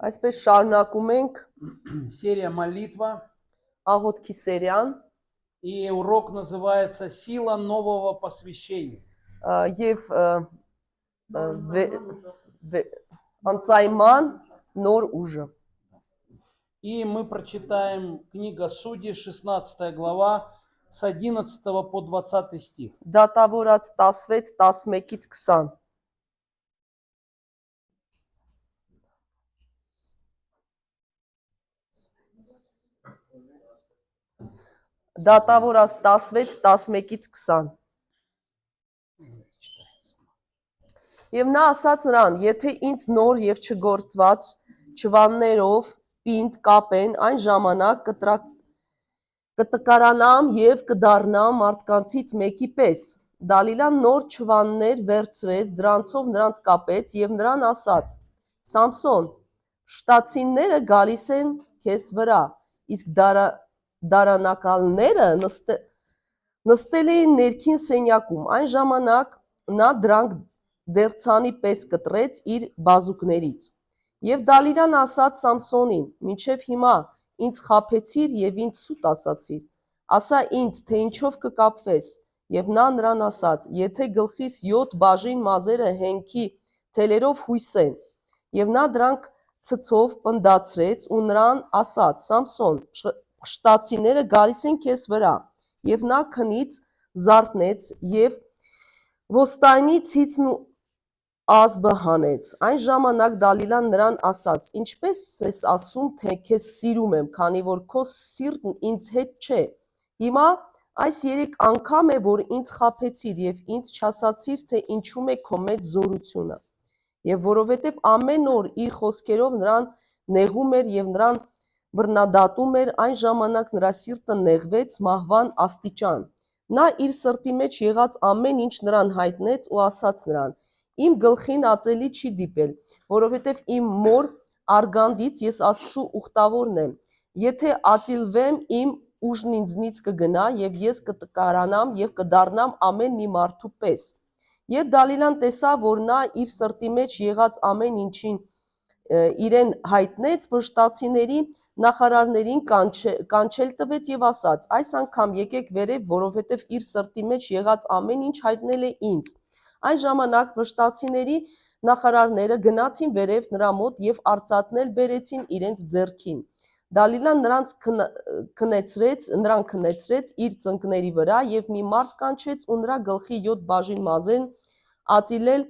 Այսպես շարունակում ենք Серия молитва. աղոթքի սերիան И урок называется «Сила нового посвящения». Եվ անցայման նոր ուժը։ И мы прочитаем книга Судей, 16 глава, с 11 по 20 стих. Դատավորաց 16:11-ից 20։ Դատավորաց 16:11-ից 20։ Եվ նա ասաց նրան. եթե ինձ նոր եւ չգործված չվաններով պինդ կապեն, այն ժամանակ կտկարանամ եւ կդառնամ մարդկանցից մեկի պես։ Դալիլան նոր չվաններ վերցրեց, դրանցով նրանց կապեց եւ նրան ասաց. Սամսոն, փշտացիները գալիս են քեզ վրա, իսկ դարանակալները նստել էին ներքին սենյակում։ Այն ժամանակ նա դրանք դերցանի պես կտրեց իր բազուկներից։ Եվ Դալիլան ասաց Սամսոնին. մինչև հիմա ինձ խաբեցիր եւ ինձ սուտ ասացիր, ասա ինձ, թե ինչով կկապվես։ Եվ նա նրան ասաց. եթե գլխիս 7 բաժին մազերը հենքի թելերով հույսեն։ Եվ նա դրանք ցցով պնդացրեց ու նրան ասաց. Սամսոն, փշտացիները գալիս են քեզ վրա։ Եվ նա քնից զարթնեց եւ ոստայնի ցիցն ու ազբը հանեց։ Այն ժամանակ Դալիլան նրան ասաց. ինչպես ես ասում, թե քեզ սիրում եմ, քանի որ քո սիրտն ինձ հետ չէ։ Հիմա այս 3 անգամ է, որ ինձ խաբեցիր եւ ինձ չասացիր, թե ինչում է քո մեծ զորությունը։ Եվ որովհետև ամեն օր իր խոսքերով նրան նեղում էր եւ նրան բռնադատում էր, այն ժամանակ նրա սիրտը նեղվեց մահվան աստիճան։ Նա իր սրտի մեջ եղած ամեն ինչ նրան հայտնեց ու ասաց նրան. իմ գլխին ածելի չի դիպել, որովհետև իմ մոր արգանդից ես Աստծու ուխտավորն եմ։ Եթե ածիլվեմ, իմ ուժն ինձնից կգնա եւ ես կտկարանամ եւ կդառնամ ամեն մի մարդու պես։ Եվ Դալիլան տեսավ, որ նա իր սրտի մեջ եղած ամեն ինչին իրեն հայտնեց, փշտացիների նախարարներին կանչել տվեց եւ ասաց. այս անգամ եկեք վերև, որովհետև իր սրտի մեջ եղած ամեն ինչ հայտնել է ինձ։ Այն ժամանակ փշտացիների նախարարները գնացին վերև նրա մոտ եւ արծաթնել բերեցին իրենց ձեռքին։ Դալիլան նրան քնեցրեց իր ծնկների վրա եւ մի մարդ կանչեց ու նրա գլխի 7 բաժին մազերն ածիլել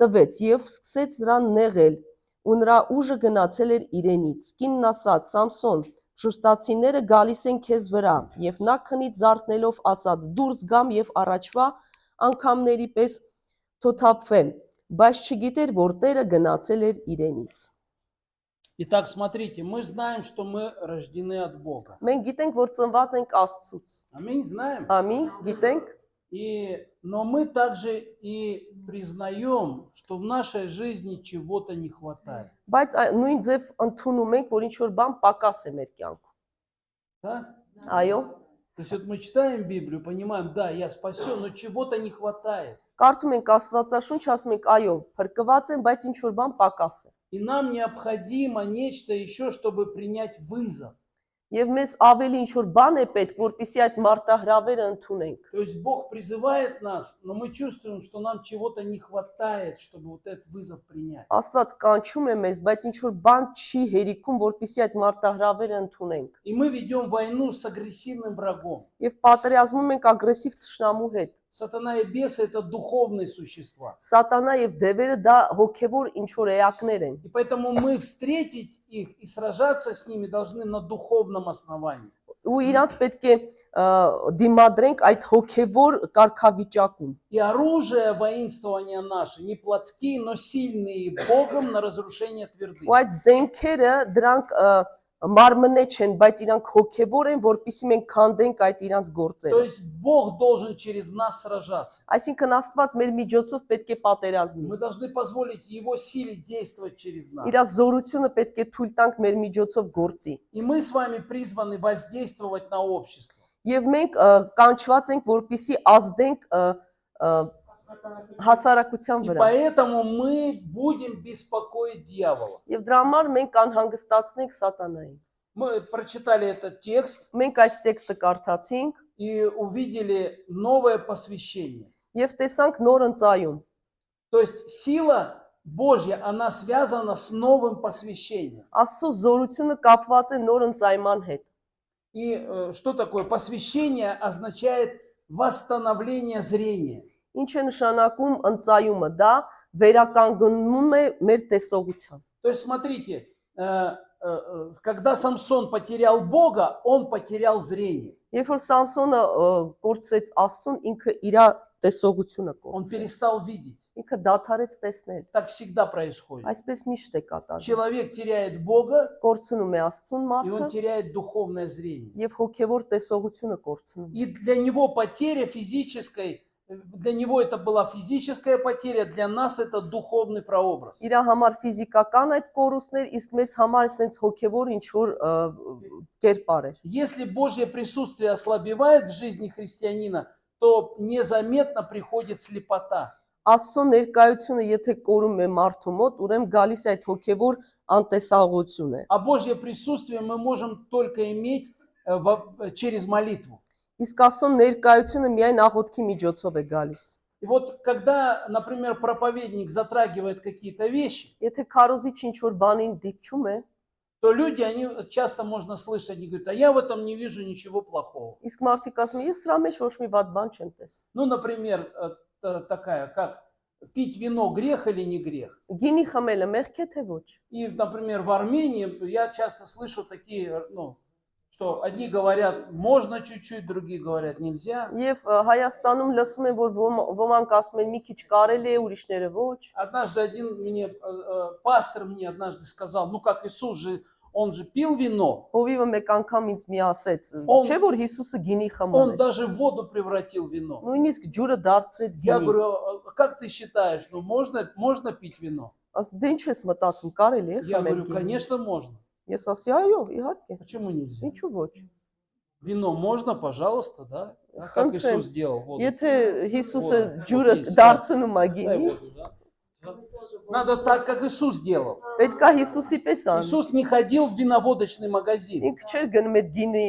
տվեց եւ սկսեց նրան նեղել ու նրա ուժը գնացել էր իրենից։ Կինն ասաց. Սամսոն, փշտացիները գալիս են քեզ վրա։ Եվ նա քնից զարթնելով ասաց. դուրս գամ եւ առաջվա անգամների պես թոթափվեմ, բայց չգիտեր, որ Տերը գնացել էր իրենից։ Итак, смотрите, мы знаем, что мы рождены от Бога. Մենք գիտենք, որ ծնված ենք Աստծուց։ Аминь, знаем. Ամին, գիտենք։ Но мы также и признаем, что в нашей жизни чего-то не хватает. Բայց նույն ձև ընդունում ենք, որ ինչ որ բան պակաս է մեր կյանքում։ Да? Այո։ То есть вот мы читаем Библию, понимаем, да, я спасен, но чего-то не хватает. Կարդում ենք Աստվածաշունչ, ասում ենք, այո, փրկված եմ, բայց ինչ որ բան պակաս է։ И нам необходимо нечто еще, чтобы принять вызов. Եվ մեզ ավելի ինչ որ բան է պետք, որպեսզի այդ մարտահրավերը ընդունենք։ То есть Бог призывает нас, но мы чувствуем, что нам чего-то не хватает, чтобы вот этот вызов принять. Աստված կանչում է մեզ, բայց ինչ որ բան չի հերիքում, որպեսզի այդ մարտահրավերը ընդունենք։ И мы ведем войну с агрессивным врагом. Եվ պատերազմում ենք ագրեսիվ թշնամու հետ։ Сатана и бесы – это духовные существа. Սատանա եւ դևերը դա հոգեվոր ինչ որ էակներ են։ И поэтому мы встретить их и сражаться с ними должны на духовном основании. Ու իրանց պետք է դիմադրենք այդ հոգեվոր կարգավիճակում։ И оружие воинствования наше не плотские, но сильные Богом на разрушение твердынь. Ու այդ զենքերը դրանք մարմնե չեն, բայց իրանք հոգեվոր են, որպեսզի մենք քանդենք այդ իրանց То գործերը։ есть Бог должен через нас сражаться. Այսինքն Աստված մեր միջոցով պետք է պատերազմի։ Мы должны позволить Его силе действовать через нас. Իր զորությունը պետք է թույլ տանք մեր միջոցով գործի։ И мы с вами призваны воздействовать на общество. Եվ մենք կանչված ենք, որպեսզի ազդենք հասարակության И վրա։ поэтому мы будем беспокоить дьявола. Եվ դրա համար մենք կանհանգստացնենք սատանային։ Мы прочитали этот текст Մենք այս տեքստը կարդացինք и увидели новое посвящение. եւ տեսանք նոր ընծայում։ То есть сила Божья, она связана с новым посвящением. Աստծո զորությունը կապված է նոր ընծայման հետ։ И что такое? Посвящение означает восстановление зрения. Ինչ է նշանակում ընծայումը, դա վերականգնում է մեր տեսողության։ То есть смотрите, когда Самсон потерял Бога, он потерял зрение. Երբ որ Սամսոնը կորցրեց Աստծուն, ինքը իր տեսողությունը Он կորցրեց։ перестал видеть. Ինքը դադարեց տեսնել։ Так всегда происходит. Այսպես միշտ է կատարվում։ Человек теряет Бога, Կորցնում է Աստծուն и он մարդը теряет духовное зрение. եւ հոգեվոր տեսողությունը կորցնում։ И для него потеря физической, для него это была физическая потеря, для нас это духовный прообраз. Իր համար ֆիզիկական այդ կորուստներ, իսկ մեզ համար sense հոգեվոր ինչ որ կերպար էր։ Если Божье присутствие ослабевает в жизни христианина, то незаметно приходит слепота. Աստծո ներկայությունը եթե կորում է մարդու մոտ, ուրեմն գալիս է այդ հոգեվոր անտեսաղությունը։ А Божье присутствие мы можем только иметь через молитву. Իսկ Աստծո ներկայությունը միայն աղոթքի միջոցով է գալիս։ И вот когда, например, проповедник затрагивает какие-то вещи, Եթե քարոզիչ ինչ որ բանին դիպչում է, то люди, они часто можно слышать, они говорят, а я в этом не вижу ничего плохого. իսկ մարդիկ ասում են, ես սրա մեջ ոչ մի վատ բան չեմ տեսնում։ Ну, например, такая, как пить вино грех или не грех. Գինի խմելը մեղք է թե ոչ։ И, например, в Армении я часто слышу такие, что одни говорят, можно чуть-чуть, другие говорят, нельзя. Եվ Հայաստանում լսում են, որ ոմանք ասում են մի քիչ կարելի է, ուրիշները ոչ։ Однажды пастор мне однажды сказал, ну как Иисус же, он же пил вино, Հովիվը մեկ անգամ ինձ մի ասեց, չէ որ Հիսուսը գինի խմում он է։ даже воду превратил в вино. Նույնիսկ ջուրը դարձրեց Я գինի։ говорю, как ты считаешь, можно пить вино? Դե ինչ ես մտածում, կարելի է Я խմել говорю, գինի։ конечно, можно. Ես ասի, այո, իհարկե։ Почему нельзя? Ինչու ոչ։ Вино можно, пожалуйста, да? Как Խնդրեմ, Иисус сделал воду. Եթե Հիսուսը Вот ջուրը есть, դարձնում է Дай գինի, воду, да? Надо так, как Иисус делал. պետք է Հիսուսի պես անի։ Иисус не ходил в виноводочный магазин. Ինքը չէր գնում այդ գինի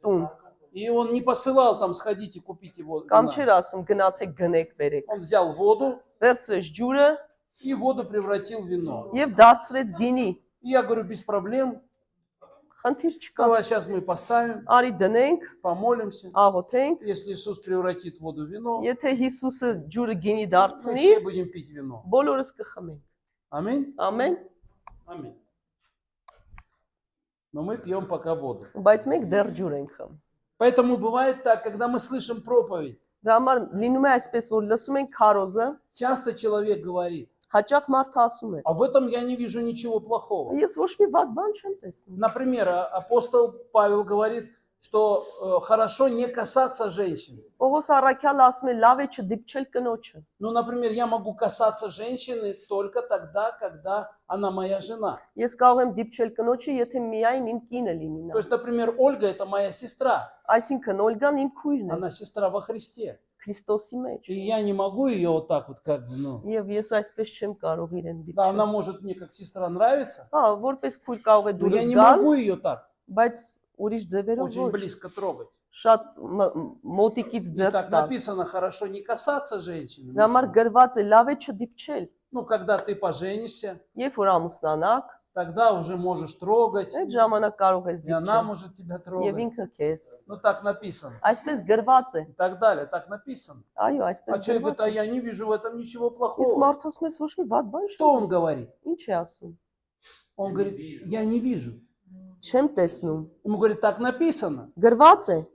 տուն, И он не посылал там, сходите, купите воду. կամ չէր ասում գնացեք գնեք բերեք։ Он взял воду Վերցրեց ջուրը и воду превратил в вино. եւ դարձրեց գինի։ И я говорю, без проблем. Խնդիր չկա։ Давай сейчас мы поставим, Արի դնենք, помолимся. աղոթենք։ Если Иисус превратит воду в вино, Եթե Հիսուսը ջուրը գինի мы դարձնի, все будем пить вино. բոլորս կխմենք։ Аминь. Ամեն, Аминь. Но мы пьем пока воду. բայց մենք դեռ ջուր ենք խմում։ Поэтому бывает так, когда мы слышим проповедь, Դրա համար լինում է այսպես, որ լսում ենք քարոզը, часто человек говорит, հաճախ մարդը ասում է. а в этом я не вижу ничего плохого. Ես ոչ մի վատ բան չեմ տեսնում։ Например, апостол Павел говорит, что хорошо не касаться женщин. Պողոս առաքյալը ասում է լավ է չդիպչել կնոջը։ Ну, например, я могу касаться женщины только тогда, когда она моя жена. Ես կարող եմ дիպչել կնոջը, եթե միայն իմ կինը լինի То նա։ есть, например, Ольга это моя сестра. Այսինքն Օլգան իմ քույրն է, Она сестра во Христе. Քրիստոսի մեջ։ И я не могу ее вот так вот как бы, Եվ ես այսպես չեմ կարող իրեն Да, она դիպչել։ может мне как сестра нравиться, Հա, որպես քույր կարող է но я դուրս не գալ, могу ее так բայց ուրիշ ձևերով очень ոչ։ близко трогать. Շատ մոտիկից И ձեռք так տալ։ написано, хорошо не касаться женщин. Դրա համար գրված է լավ է չդիպչել։ Ну, когда ты поженишься, Երբ որ ամուսնանաք, тогда уже можешь трогать, այդ ժամանակ կարող ես и она դիպչել։ может тебя Եվ трогать. ինքը քեզ։ Ну, так написано. Այսպես գրված է։ И так далее, так написано. Այո, А այսպես человек говорит, գրված а է։ я не вижу в этом ничего Իսկ плохого. մարդը ասում է, ոչ մի վատ բան Что չկա։ он говорит? Ինչ է ասում։ Он говорит, я не вижу. Չեմ տեսնում։ Ему говорит, так написано. Գրված է,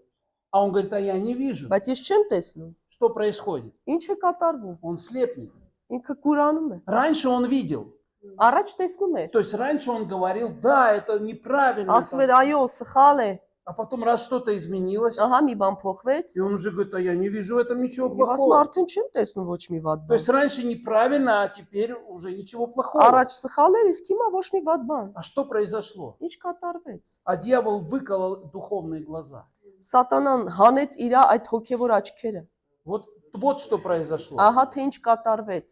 А он говорит, а я не вижу. բայց ես չեմ տեսնում։ Что происходит? Ինչ է կատարվում։ Он слепнет. Ինքը կուրանում է։ Раньше он видел. Առաջ տեսնում էր։ То есть раньше он говорил, да, это неправильно. Ասում էր, այո, սխալ է։ А потом раз что-то изменилось, Ահա մի бан փոխվեց։ и он уже говорит, а я не вижу в этом ничего Եվ ասում плохого. արդեն չեմ տեսնում ոչ մի վատ То բան։ есть раньше неправильно, а теперь уже ничего плохого. Առաջ սխալ էր, իսկ հիմա ոչ մի վատ բան։ А что произошло? Ինչ կատարվեց։ А дьявол выколол духовные глаза. Սատանան հանեց իր այդ հոգևոր աչքերը։ Вот Вот что произошло. Ահա թե ինչ կատարվեց։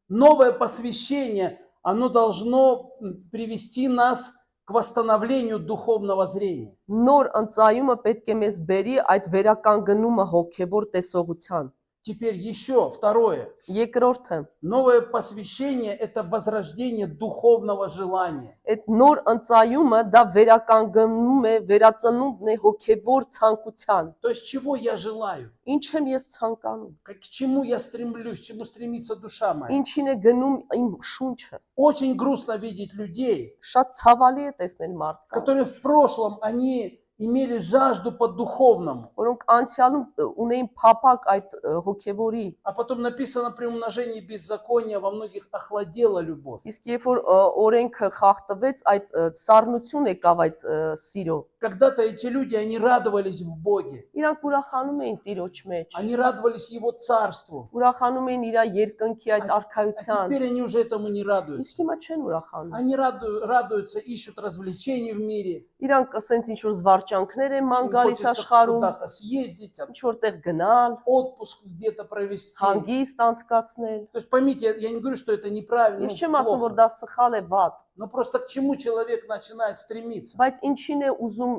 Новое посвящение, оно должно привести нас к восстановлению духовного зрения. Նոր ընծայումը պետք է մեզ բերի այդ վերականգնումը հոգևոր տեսողության։ Теперь еще второе. Երկրորդը, Новое посвящение – это возрождение духовного желания. այդ նոր ընծայումը դա վերականգնում է, վերածնունդն է հոգևոր ցանկության։ То есть чего я желаю? Ինչ եմ ես ցանկանում։ К чему я стремлюсь? К чему стремится душа моя? Ինչին է գնում իմ շունչը։ Очень грустно видеть людей, Շատ ցավալի է տեսնել которые մարդկանց, в прошлом они имели жажду по духовному. որոնք անցյալում ունեին փափակ այդ հոգևորի։ А потом написано при умножении беззакония во многих охладела любовь. Իսկ երբ որ օրենքը խախտվեց, այդ սառնություն եկավ այդ սիրո։ Когда-то эти люди, они радовались в Боге. Իրանք ուրախանում էին Տիրոջ մեջ, Они радовались Его Царству. ուրախանում էին իր երկնքի այդ А արքայության։ теперь они уже этому не радуются. Իսկ հիմա չեն ուրախանում։ Они радуются, ищут развлечений в мире. Իրանք ասենց ինչ որ զվարճանքներ են ման Им գալիս хочется աշխարհում, куда-то съездить, ինչ որտեղ գնալ, отпуск где-то провести. То հանգիստ անցկացնել։ есть поймите, я не говорю, что это неправильно, Ես չեմ ասում, որ плохо. դա սխալ է, վատ, Но просто к чему человек начинает стремиться? բայց ինչին է ուզում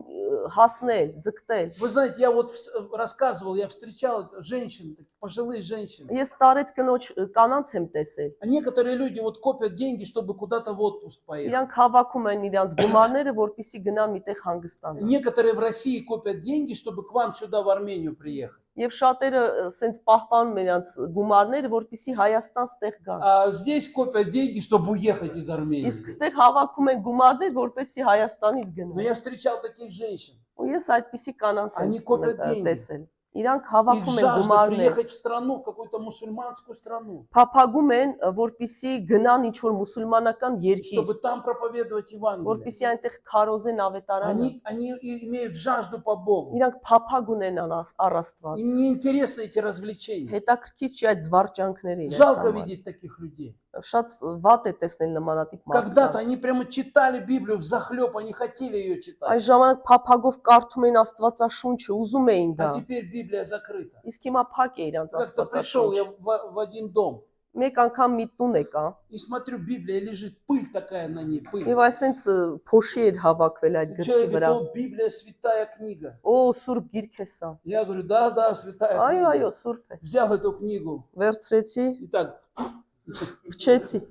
հասնել, ձգտել։ Вы знаете, я вот рассказывал, я встречал женщин, пожилые женщины. Ես տարեց կնոջ կանանց եմ տեսել։ А некоторые люди вот копят деньги, чтобы куда-то в отпуск поехать. Իրանք հավաքում են իրանց գումարները, որպեսզի գնան միտեղ հանգստանան։ Некоторые в России копят деньги, чтобы к вам сюда в Армению приехать. Եվ շատերը սենց պահպանում են իրանց գումարները, որպեսզի Հայաստան ստեղ գան։ А здесь копят деньги, чтобы уехать из Армении. Իսկ ստեղ հավաքում են գումարներ, որպեսզի Հայաստանից Но գնան։ я встречал таких женщин. Ու ես այդպիսի կանանց Они եմ կոպят деньги. տեսել։ Իրանք Их հավաքում են жажда գումարներ, приехать в страну, в какую-то мусульманскую страну, փափագում են, որպեսզի գնան ինչ որ մուսուլմանական երկիր, чтобы там проповедовать Евангелие. որպեսզի այնտեղ քարոզեն ավետարանը։ Они имеют жажду по Богу. Իրանք փափագ ունեն առ Աստված։ Им не интересны эти развлечения. Հետաքրքիր չի այդ զվարճանքները իրենց Жалко համար։ видеть таких людей. Շատ վատ է տեսնել նմանատիպ Когда-то մարդկանց։ они прямо читали Библию взахлеб, они хотели ее читать. Այս ժամանակ փափագով կարդում են Աստվածաշունչը, уզում էին դա։ А теперь Библия закрыта. Իսկ հիմա փակ է իրանց Как-то пришел я Աստվածաշունչ։ в один дом Մեկ անգամ մի տուն եկա, и смотрю, Библия лежит, пыль такая на ней, пыль. եւ այսպես փոշի էր հավաքվել այդ գրքի Человек վրա։ говорит, о, Библия святая книга. Օ, սուրբ գիրք է սա։ Я говорю, да, святая Այո, книга. այո, սուրբ է։ Взял эту книгу Վերցրեցի, и так, փչեցի։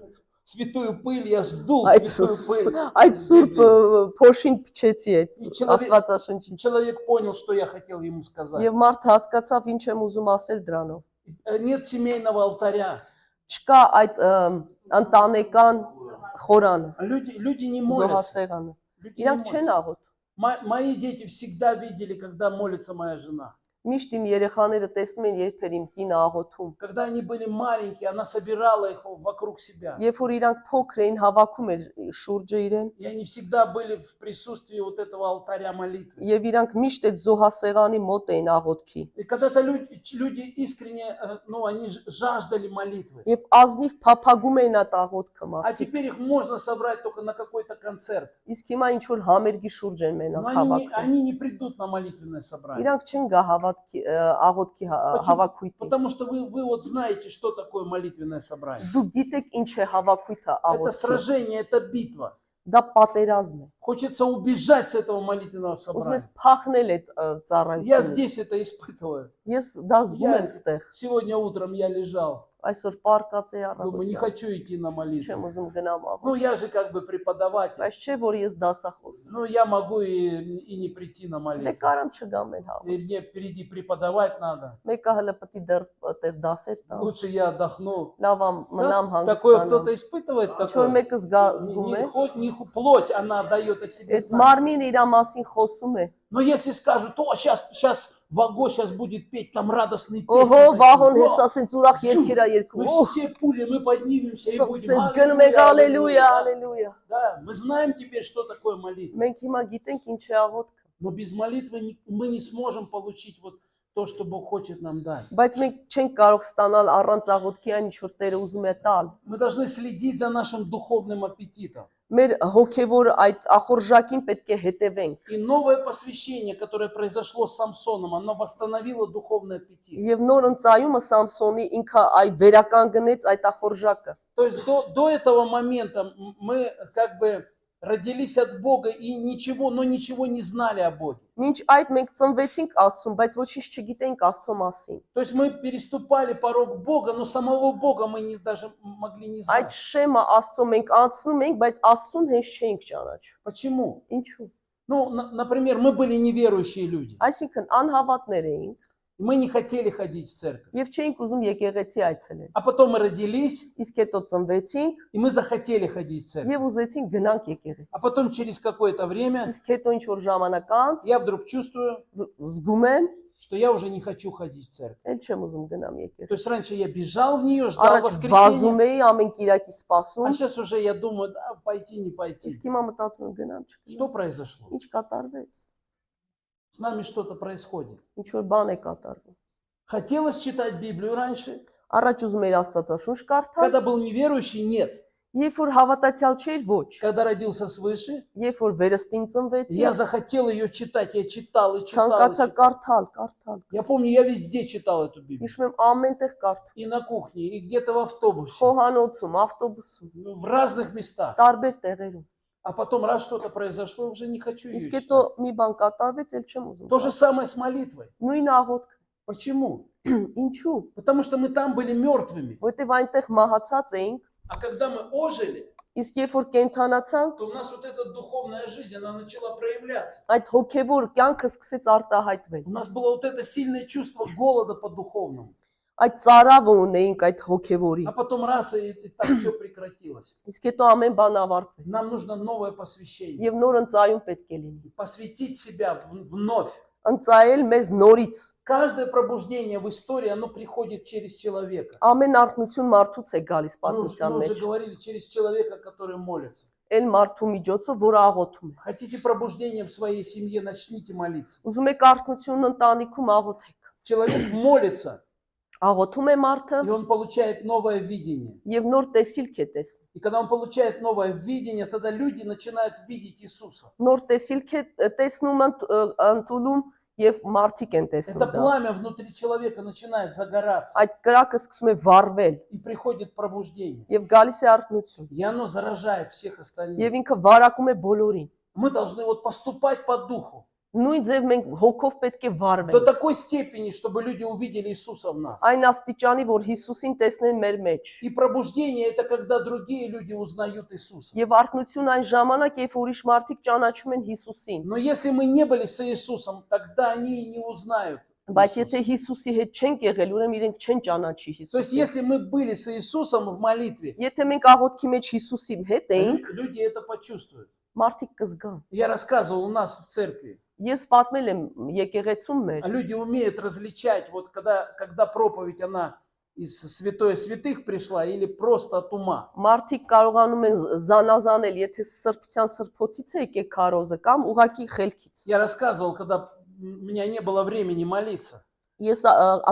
святую пыль, я сдул Այդ святую пыль. այդ из սուրբ Библии. փոշին փչեցի այդ И человек, Աստվածաշնչից։ человек понял, что я хотел ему сказать. Եվ մարդը հասկացավ ինչ եմ ուզում ասել դրանով։ Нет семейного алтаря. Չկա այդ ընտանեկան խորանը, Люди не молятся. զոհասեղանը։ Люди не Իրանք չեն молятся. աղոթ։ Мои дети всегда видели, когда молится моя жена. Միշտ իմ երեխաները տեսնում են երբ էր իմ կինը աղոթում։ Когда они были маленькие, она собирала их вокруг себя. Երբ որ իրանք փոքր էին, հավաքում էր շուրջը իրեն, И они всегда были в присутствии вот этого алтаря молитвы. եւ իրանք միշտ այդ զոհասեղանի мот էին աղոթքի։ И когда-то люди искренне, они жаждали молитвы. Եվ ազնիվ փափագում էին այդ աղոթքը А մարդիկ։ теперь их можно собрать только на какой-то концерт. Իսկ հիմա ինչ որ համերգի շուրջ են Но մենակ они հավաքում։ они не придут на молитвенное собрание. Իրանք չեն գա աղոթքի հավաքույթի։ Потому что вы вот знаете, что такое молитвенное собрание. Դու գիտեք ինչ է հավաքույթը Это աղոթքի։ сражение, это битва. Դա պատերազմ է։ Хочется убежать с этого молитвенного Ուզում собрания. ես փախնել այդ Я ծառայությունից։ здесь это испытываю. Ես դա զգում եմ ստեղ։ Сегодня утром я лежал. Այսօր պարկած է Думаю, не առավոտյան։ хочу идти на молитву. Չեմ ուզում գնամ Ну, աղոթ։ я же как бы преподаватель. Բայց չէ որ ես դասախոս եմ։ Ну, я могу и не прийти на Դե молитву. կարամ չգամ էլ հա։ И мне впереди преподавать надо. Մեկը հələ պետք է դեռ այդտեղ դասեր տա։ Лучше я отдохну. Լավ ամ մնամ Да? Такое հանգստանամ։ кто-то испытывает Ինչ որ такое? մեկը զգում է, Не плоть, она дает о себе այդ знать. մարմինը իր մասին խոսում է։ Но если скажут, сейчас Ваго сейчас будет петь там радостные песни. Օհո, такие, վաղոն «О, հեսա ասենց ուրախ երգեր է երկում։ мы Օհ, все пули, мы поднимемся и будем. ասենց գնում ենք Аллилуйя, ալելույա, аллилуйя». ալելույա։ Да, мы знаем теперь, что такое молитва. Մենք հիմա գիտենք ինչ է աղոթքը։ Но без молитвы мы не сможем получить вот то, что Бог хочет нам дать. Բայց մենք չենք կարող ստանալ առանց աղոթքի այն ինչ որ Տերը ուզում է տալ։ Мы должны следить за нашим духовным аппетитом. Մեր հոգևոր այդ ախորժակին պետք է հետևենք։ И новое посвящение, которое произошло с Самсоном, оно восстановило духовный аппетит. Եվ нոր ընծայումը Սամսոնի ինքը այդ վերական գնեց այդ ախորժակը։ То есть до этого момента мы как бы родились от Бога и ничего не знали о Боге. Մինչ այդ մենք ծնվեցինք Աստծուն, բայց ոչինչ չգիտենք Աստծո մասին։ То есть мы переступали порог Бога, но самого Бога мы даже могли не Այդ знать. շեմը Աստծո մենք անցնում ենք, բայց Աստծուն հենց չէինք ճանաչում։ Почему? Ինչու՞։ Ну, например, мы были неверующие люди. Այսինքն անհավատներ էինք И мы не хотели ходить в церковь. եւ չէինք уզում եկեղեցի այցելել։ А потом мы родились, Իսկ հետո ծնվեցինք и мы захотели ходить в церковь. եւ ուզեցինք գնանք А եկեղեցի։ потом через какое-то время Իսկ հետո ինչ որ ժամանակ անց я вдруг чувствую, զգում եմ, что я уже не хочу ходить в церковь. ել չեմ уզում գնամ То есть եկեղեցի։ раньше я бежал в нее, ждал Առաջ վազում воскресенья, էի ամեն Կիրակի а սպասում, сейчас уже я думаю, да, пойти, не пойти. իսկ հիմա մտածում եմ գնամ Что չգնամ։ произошло? Ինչ կատարվեց։ С нами что-то происходит. Ինչ որ բան է կատարվում։ Хотелось читать Библию раньше. Առաջ ուզում էր Աստվածաշունչ կարդալ, Когда был неверующий, нет. երբ որ հավատացյալ չէր, ոչ։ Когда родился свыше, Երբ որ վերստին ծնվեցի, я захотел ее читать. Я читал и читал. И ցանկացա читал. կարդալ։ Я помню, я везде читал эту Библию. Հիշում եմ ամենտեղ կարդում, И на кухне, и где-то в автобусе. խոհանոցում, ավտոբուսում, В разных местах. տարբեր տեղերում։ А потом, раз что-то произошло, уже не хочу ее Իսկ читать. հետո մի бան կատարվեց, ել չեմ ուզում։ То же самое с молитвой. Նույն աղոթք։ Почему? Ինչու՞։ Потому что мы там были мертвыми. Որտեվ այնտեղ мահացած էինք, А когда мы ожили, իսկ երբ որ կենթանացանք, то у нас вот эта духовная жизнь, она начала проявляться. այդ հոգևոր կյանքը սկսեց արտահայտվել։ У нас было вот это сильное чувство голода по духовному. Այդ ծարավը ունեինք այդ հոգևորի։ А потом раз, и так все прекратилось. Իսկ հետո ամեն бան ավարտվեց։ Нам нужно новое посвящение. Եվ нոր ընծայում պետք է լինի։ Посвятить себя вновь. Ընծայել մեզ նորից։ Каждое пробуждение в истории, оно приходит через человека. Ամեն արթնություն մարդուց է գալիս Мы պատմության уже մեջ։ говорили, через человека, который молится. Էլ մարդու միջոցով, որը աղոթում է։ Хотите пробуждение в своей семье, начните молиться. Ուզում եք արթնություն ընտանիքում աղոթեք։ Человек молится, Աղոթում է մարդը и он получает новое видение. եւ նոր տեսիլք է տեսնում։ И когда он получает новое видение, тогда люди начинают видеть Иисуса. Նոր տեսիլք է տեսնում ընդուլում եւ մարդիկ են Это տեսնում դա։ пламя внутри человека начинает загораться, Այդ կրակը սկսում է վառվել и приходит пробуждение. եւ գալիս է արթնություն։ И оно заражает всех остальных. Եվ ինքը վարակում է բոլորին։ Мы должны вот поступать по духу. Նույն ձև մենք հոգով պետք է До վարվենք։ такой степени, чтобы люди увидели Иисуса в нас. Այն աստիճանի, որ Հիսուսին տեսնեն մեր մեջ։ И пробуждение – это когда другие люди узнают Иисуса. Եվ արթնություն այն ժամանակ, երբ ուրիշ մարդիկ ճանաչում են Հիսուսին։ Но если мы не были с Иисусом, тогда они и не узнают Բայց Иисуса. եթե Հիսուսի հետ չենք եղել, ուրեմն իրենք չեն ճանաչի То есть, Հիսուսին։ если мы были с Иисусом в молитве, Եթե մենք աղոթքի մեջ Հիսուսի հետ էինք, люди это почувствуют. մարդիկ կզգան։ Я рассказывал у нас в церкви. Ես պատմել եմ եկեղեցում մեր, А люди умеют различать, вот когда проповедь, она из святое святых пришла или просто от ума. մարդիկ կարողանում են զանազանել, եթե սրբության սրբոցից է եկել քարոզը կամ ուղակի խելքից։ Я рассказывал, когда у меня не было времени молиться. Ես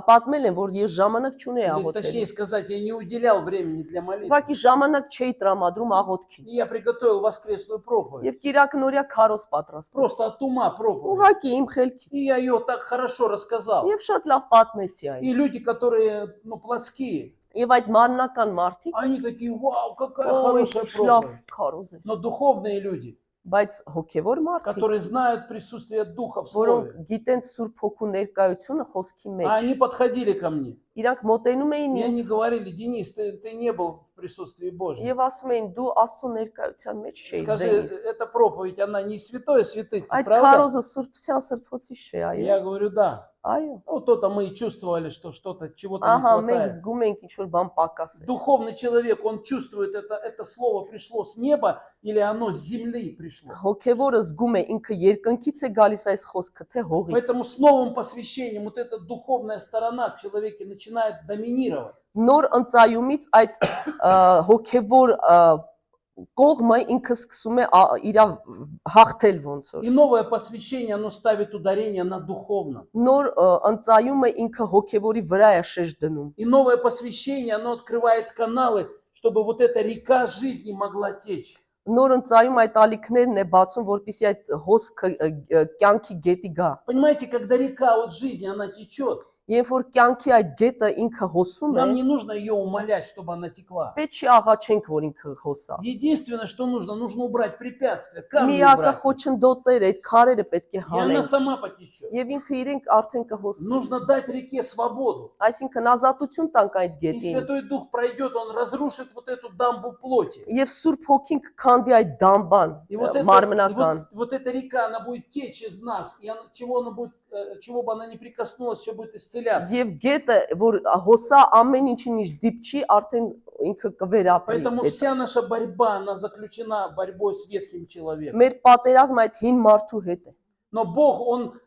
պատմել եմ, որ ես ժամանակ չունեի Или, աղոթել։ точнее сказать, я не уделял времени для молитвы. Ուղղակի ժամանակ չէի տրամադրում աղոթքին։ И я приготовил воскресную проповедь. Եվ Կիրակը նորյա քարոզ Просто պատրաստեցի։ от ума проповедь. Ուղղակի իմ И խելքից։ я ее так хорошо рассказал. Եվ շատ լավ պատմեցի այն։ И люди, которые, плоские, Եվ այդ մարմնական մարդիկ, они такие, вау, какая օ, хорошая շլավ проповедь. քարոզ էր։ Но духовные люди, Բայց հոգևոր մարդիկ, которые знают присутствие Духа в որոնք Слове, գիտեն Սուրբ Հոգու ներկայությունը խոսքի они մեջ, подходили ко мне. իրանք մոտենում էին И они ինձ говорили, Денис, ты не был в присутствии Божьем. եւ ասում էին դու Աստծո ներկայության մեջ չէի Скажи, դենիս։ эта проповедь, она не святое святых, Այդ правда? քարոզը Սուրբության սրբոցի չէ, այո։ Я говорю, да. Այո։ Ну, то-то мы и чувствовали, что что-то, чего-то не Ահա մենք хватает. զգում ենք ինչ որ բան պակաս է։ Духовный человек, он чувствует, это слово пришло с неба или оно с земли пришло. Հոգևորը զգում է ինքը երկնքից է գալիս այս խոսքը, թե հողից։ Поэтому с новым посвящением вот эта духовная сторона в человеке начинает доминировать. Նոր ընծայումից այդ հոգևոր կողմը ինքը սկսում է իր հաղթել ոնց И որ։ новое посвящение, оно ставит ударение на духовном. Նոր ընծայումը ինքը հոգևորի վրա է շեշտ դնում։ И новое посвящение, оно открывает каналы, чтобы вот эта река жизни могла течь. Նոր ընծայում այդ ալիքներն է բացում, որպեսզի այդ հոսքը կյանքի գետի գա։ Понимаете, когда река вот жизни, она течет, Երբ որ կյանքի այդ գետը ինքը հոսում է, нам не нужно ее умолять, чтобы она текла. պետք չի աղաչենք, որ ինքը հոսա։ Единственное, что нужно убрать препятствия, камни Միակը убрать. խոչընդոտները, այդ քարերը պետք է И она հանենք։ сама потечет. Եվ ինքը իրենք արդեն կհոսի։ Нужно дать реке свободу. Այսինքն ազատություն տանք այդ И գետին։ Святой Дух пройдет, он разрушит вот эту дамбу плоти. Եվ Սուրբ Հոգին կքանդի այդ դամբան И вот մարմնական։ вот эта река, она будет течь из нас. И чего бы она ни прикоснулась, все будет исцеляться. Եվ գետը, որ հոսա ամեն ինչին ինչ դիպչի, արդեն ինքը կվերապրի։ Поэтому вся наша борьба, она заключена борьбой с ветхим человеком. Մեր պատերազմը այդ հին մարդու հետ է։ Но Бог, Он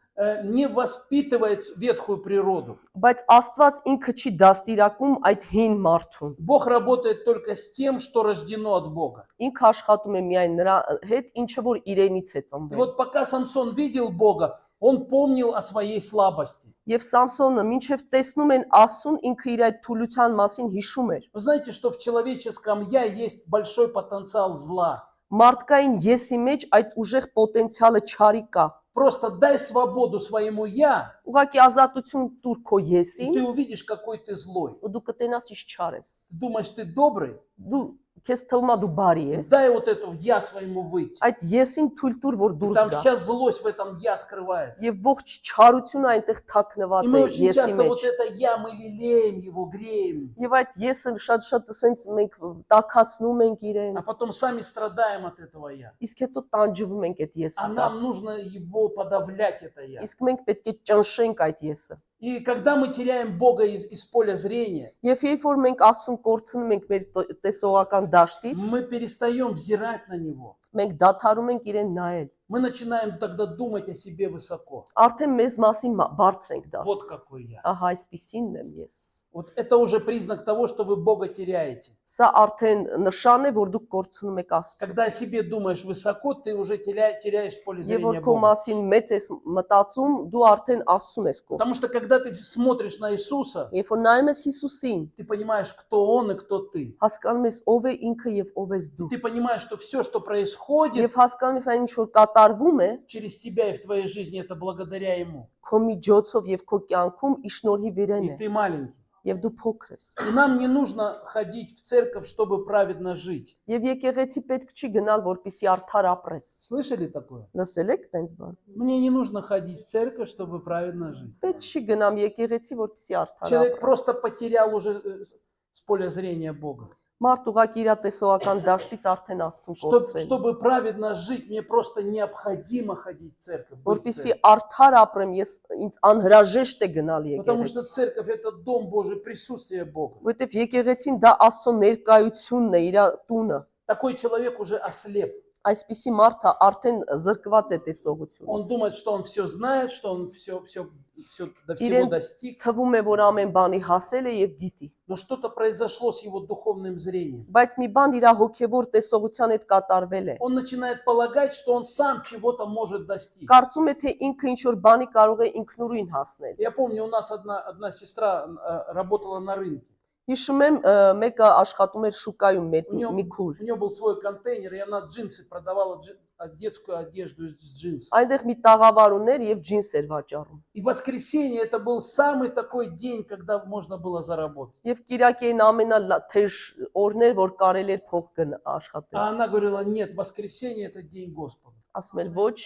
не воспитывает ветхую природу. Բայց Աստված ինքը չի դաստիարակում այդ հին մարդուն։ Бог работает только с тем, что рождено от Бога. Ինքը աշխատում է միայն նրա հետ, ինչը որ իրենից է И ծնվել։ вот пока Самсон видел Бога, он помнил о своей слабости. Եվ Սամսոնը մինչև տեսնում են Աստծուն, ինքը իր այդ թուլության մասին հիշում էր։ Вы знаете, что в человеческом «я» есть большой потенциал зла. Մարդկային եսի մեջ այդ уժեղ պոտենցիալը չարի կա։ Просто дай свободу своему «я», Ուղղակի ազատություն տուր քո и եսին, ты увидишь, какой ты злой. ու դու կտենաս ինչ չար ես։ Ты думаешь, ты добрый? Դու քեզ թվում է դու բարի ես։ Дай вот эту «я» своему выйти. Այդ եսին թույլ տուր, որ И դուրս там գա։ вся злость в этом «я» скрывается. Եվ ողջ չարությունը այնտեղ И թաքնված է мы очень եսի часто вот մեջ։ это «я» мы лелеем его, греем, Եվ այդ եսը շատ ասենց մենք տակացնում ենք իրեն, а потом сами страдаем от этого «я». իսկ հետո տանջվում ենք այդ եսի А տակ։ нам нужно его подавлять, это «я». Իսկ մենք պետք է ճնշենք այդ եսը։ И когда мы теряем Бога из поля зрения, Եվ երբ որ մենք Աստծուն կորցնում ենք մեր տեսողական դաշտից, мы перестаем взирать на Него. մենք դադարում ենք իրեն նայել։ Мы начинаем тогда думать о себе высоко. Արդեն մեզ մասին բարձր ենք դաս։ Вот какой я. Ահա այսպեսինն եմ ես։ Вот это уже признак того, что вы Бога теряете. Սա արդեն նշան է, որ դուք կորցնում եք Աստծուն։ Когда о себе думаешь высоко, ты уже теряешь поле Եվ որ зрения քո Бога. մասին մեծ ես մտածում, дու արդեն Աստծուն ես Потому կորցնում։ что когда ты смотришь на Иисуса, Երբ որ нայում ես Հիսուսին, ты понимаешь, кто Он и кто ты. հասկանում ես ով է ինքը եւ ով ես դու։ Ты понимаешь, что все, что происходит Եվ հասկանում ես այն ինչ որ կատարվում է, через тебя и в твоей жизни, это благодаря Ему. քո միջոցով եւ քո կյանքում ի շնորհիվ իրեն И է, ты маленький. եւ դու փոքր ես։ И нам не нужно ходить в церковь, чтобы праведно жить. Եվ եկեղեցի պետք չի գնալ, որպեսի արդար ապրես։ Слышали такое? Լսել եք տենց բան։ Мне не нужно ходить в церковь, чтобы праведно жить. Պետք չի գնամ եկեղեցի, որպեսի արդար Человек ապրեմ։ просто потерял уже с поля зрения Бога. Մարդ ուղղակի իր տեսողական դաշտից արդեն Աստծուն կորցրել։ Чтобы праведно жить, мне просто необходимо ходить в церковь. быть в Որպեսի церкви. արդար ապրեմ, ես ինձ անհրաժեշտ է գնալ Потому что եկեղեցի։ церковь это дом Божий, присутствие Бога. Որովհետև եկեղեցին դա Աստծո ներկայությունն է, իր տունը։ Такой человек уже ослеп. Այսպիսի մարդը արդեն զրկված է Он տեսողությունից։ думает, что он все знает, что он все до всего Իրեն достиг. թվում է, որ ամեն բանի հասել է եւ գիտի։ Но что-то произошло с его духовным зрением. Բայց մի բան իր հոգևոր տեսողության հետ կատարվել է։ Он начинает полагать, что он сам чего-то может достичь. Կարծում է, թե ինքը ինչ որ բանի կարող է ինքնուրույն հասնել։ Я помню, у нас одна сестра работала на рынке. Հիշում եմ, մեկը աշխատում էր շուկայում մեր մի քուր։ У нее был свой контейнер, и она джинсы продавала, детскую одежду из джинсов. Այնտեղ մի տաղավար ուներ եւ ջինս էր вաճառում։ И воскресенье это был самый такой день, когда можно было заработать. Եվ Կիրակին ամենաթեժ օրներ, որ կարել էր փող աշխատել։ А она говорила: нет, воскресенье это день Господа. Ասում էր, ոչ,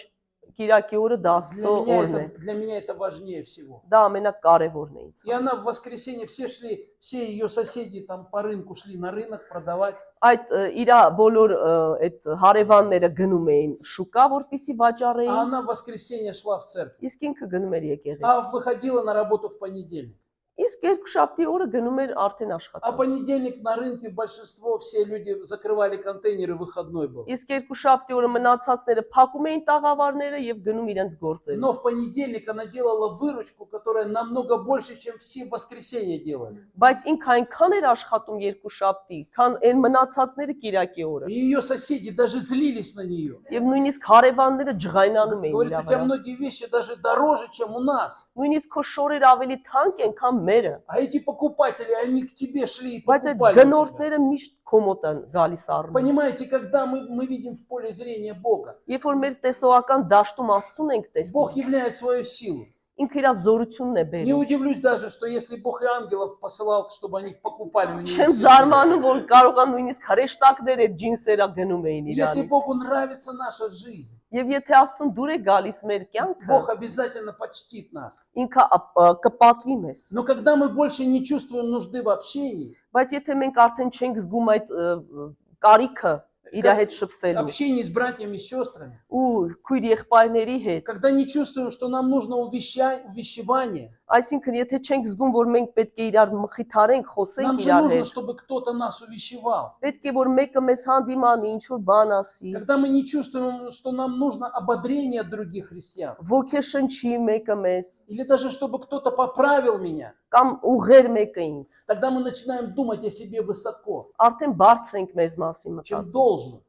Կիրակի օրը դա Աստծո օրն է։ Для меня это важнее всего. Դա ամենակարևորն է ինձ։ И она в воскресенье, все ее соседи там по рынку шли на рынок продавать. Այդ իր բոլոր այդ հարևանները գնում էին շուկա, որպեսի А վաճառեին, она в воскресенье шла в церковь. իսկ ինքը գնում էր А եկեղեցի։ выходила на работу в понедельник. Իսկ երկուշաբթի օրը գնում էր արդեն А աշխատանք։ понедельник на рынке большинство, все люди закрывали контейнеры, выходной был. Իսկ երկուշաբթի օրը մնացածները փակում էին տաղավարները եւ գնում իրենց գործերը։ Но в понедельник она делала выручку, которая намного больше, чем все в воскресенье делали. Բայց ինքը այնքան էր աշխատում երկուշաբթի, քան այն մնացածները Կիրակի օրը։ И ее соседи даже злились на нее. Եվ նույնիսկ հարևանները ջղայնանում էին Говорит, իր у тебя վրա։ многие вещи даже дороже, чем у нас. Նույնիսկ քո շորերը ավելի թանկ են, քան մերը։ А эти покупатели, они к тебе шли и Բայց այդ покупали у тебя. գնորդները միշտ քո մոտ են գալիս առնում։ Понимаете, когда мы видим в поле зрения Бога, Երբ որ մեր տեսողական դաշտում Աստծուն ենք Бог տեսնում, являет свою силу. ինքը իր զորությունն է Не բերում։ удивлюсь даже, что если Бог и ангелов посылал, чтобы они покупали у Չեմ него. զարմանում, որ կարող է նույնիսկ հրեշտակներ այդ ջինսերը գնում էին Если իրանից։ Богу нравится наша жизнь, Եվ եթե Աստծուն դուր է գալիս մեր կյանքը, Бог обязательно почтит нас. ինքը կպատվի մեզ։ Но когда мы больше не чувствуем нужды в общении, Բայց եթե մենք արդեն չենք զգում այդ կարիքը իր հետ շփվելու общении с братьями и сестрами, ու քույր եղբայրների հետ, когда не чувствуем, что нам нужно увещевание, այսինքն եթե չենք զգում, որ մենք պետք է իրար մխիթարենք, нам խոսենք же իրար нужно, հետ, чтобы кто-то нас увещевал. պետք է որ մեկը մեզ հանդիմանի, ինչ որ բան ասի, Когда мы не чувствуем, что нам нужно ободрение от других христиан, ոգեշնչի մեկը մեզ, или даже чтобы кто-то поправил меня, կամ ուղեր մեկը ինձ, тогда мы начинаем думать о себе высоко, արդեն բարձր ենք մեզ մասին чем մտածում, должно.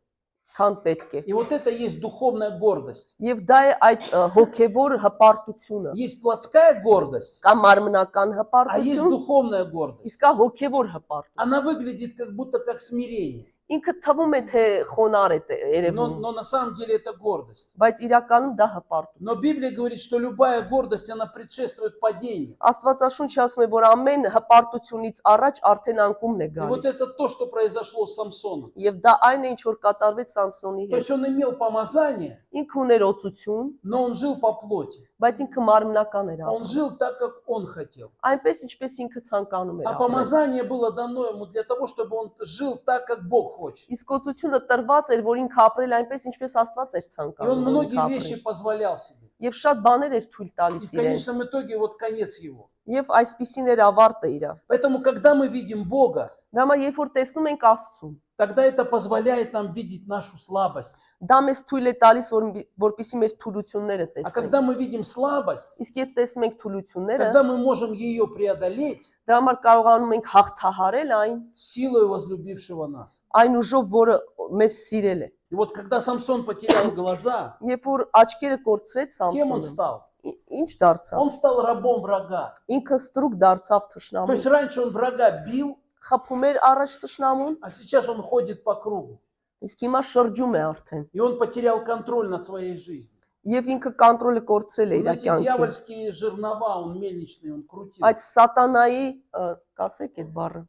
քան պետք է։ И вот это есть духовная гордость. Եվ դա է այդ հոգևոր հպարտությունը, Есть плотская гордость, կամ մարմնական а есть հպարտություն, духовная гордость. իսկ կա հոգևոր հպարտություն։ Она выглядит как будто как смирение, Ինքը թվում է թե խոնար է երևում, но на самом деле это гордость. բայց իրականում դա հպարտություն։ Но Библия говорит, что любая гордость, она предшествует падению. Աստվածաշունչը ասում է, որ ամեն հպարտությունից առաջ արդեն անկումն է И вот գալիս։ это то, что произошло с Самсоном. Եվ դա այն է, ինչ որ կատարվեց Սամսոնի То հետ։ есть он имел помазание, Ինքը ուներ օծություն, но он жил по плоти. բայց инքը մարմնական էր Он ապրում։ жил так, как он хотел. Այնպես ինչպես ինքը ցանկանում էր А ապրել։ помазание было дано ему для того, чтобы он жил так, как Бог хочет. Իսկ օծությունը տրված էր, որ ինքը апրել այնպես, ինչպես Աստված էր И ցանկանում։ он որ многие ինքը вещи ապրի։ позволял себе. Եվ շատ բաներ էր թույլ И տալիս в իրեն։ конечном итоге вот конец его. Եվ այսպիսին էր ավարտը իր։ Поэтому, когда мы видим Бога, Դա համար երբ որ տեսնում ենք Աստծուն, тогда это позволяет нам видеть нашу слабость. դա մեզ թույլ է տալիս, որպեսզի մեր թուլությունները А տեսնենք։ когда мы видим слабость, Իսկ երբ տեսնում ենք թուլությունները, тогда мы можем ее преодолеть դրա համար կարողանում ենք հաղթահարել այն, силой возлюбившего нас. այն ուժով, որը մեզ սիրել է։ И вот когда Самсон потерял глаза, Երբ որ աչքերը կորցրեց кем он Սամսոնը, стал? ինչ դարձավ։ Он стал рабом врага. Ինքը ստրուկ դարձավ То թշնամուն։ есть раньше он врага бил, Խփում էր առաջ թշնամուն, а сейчас он ходит по кругу. իսկ հիմա շրջում է արդեն։ И он потерял контроль над своей жизнью. Եվ ինքը կոնտրոլը կորցրել է իր Вот эти կյանքի։ дьявольские жернова, он мельничный, он крутил. Այդ սատանայի, կասեք այդ բառը,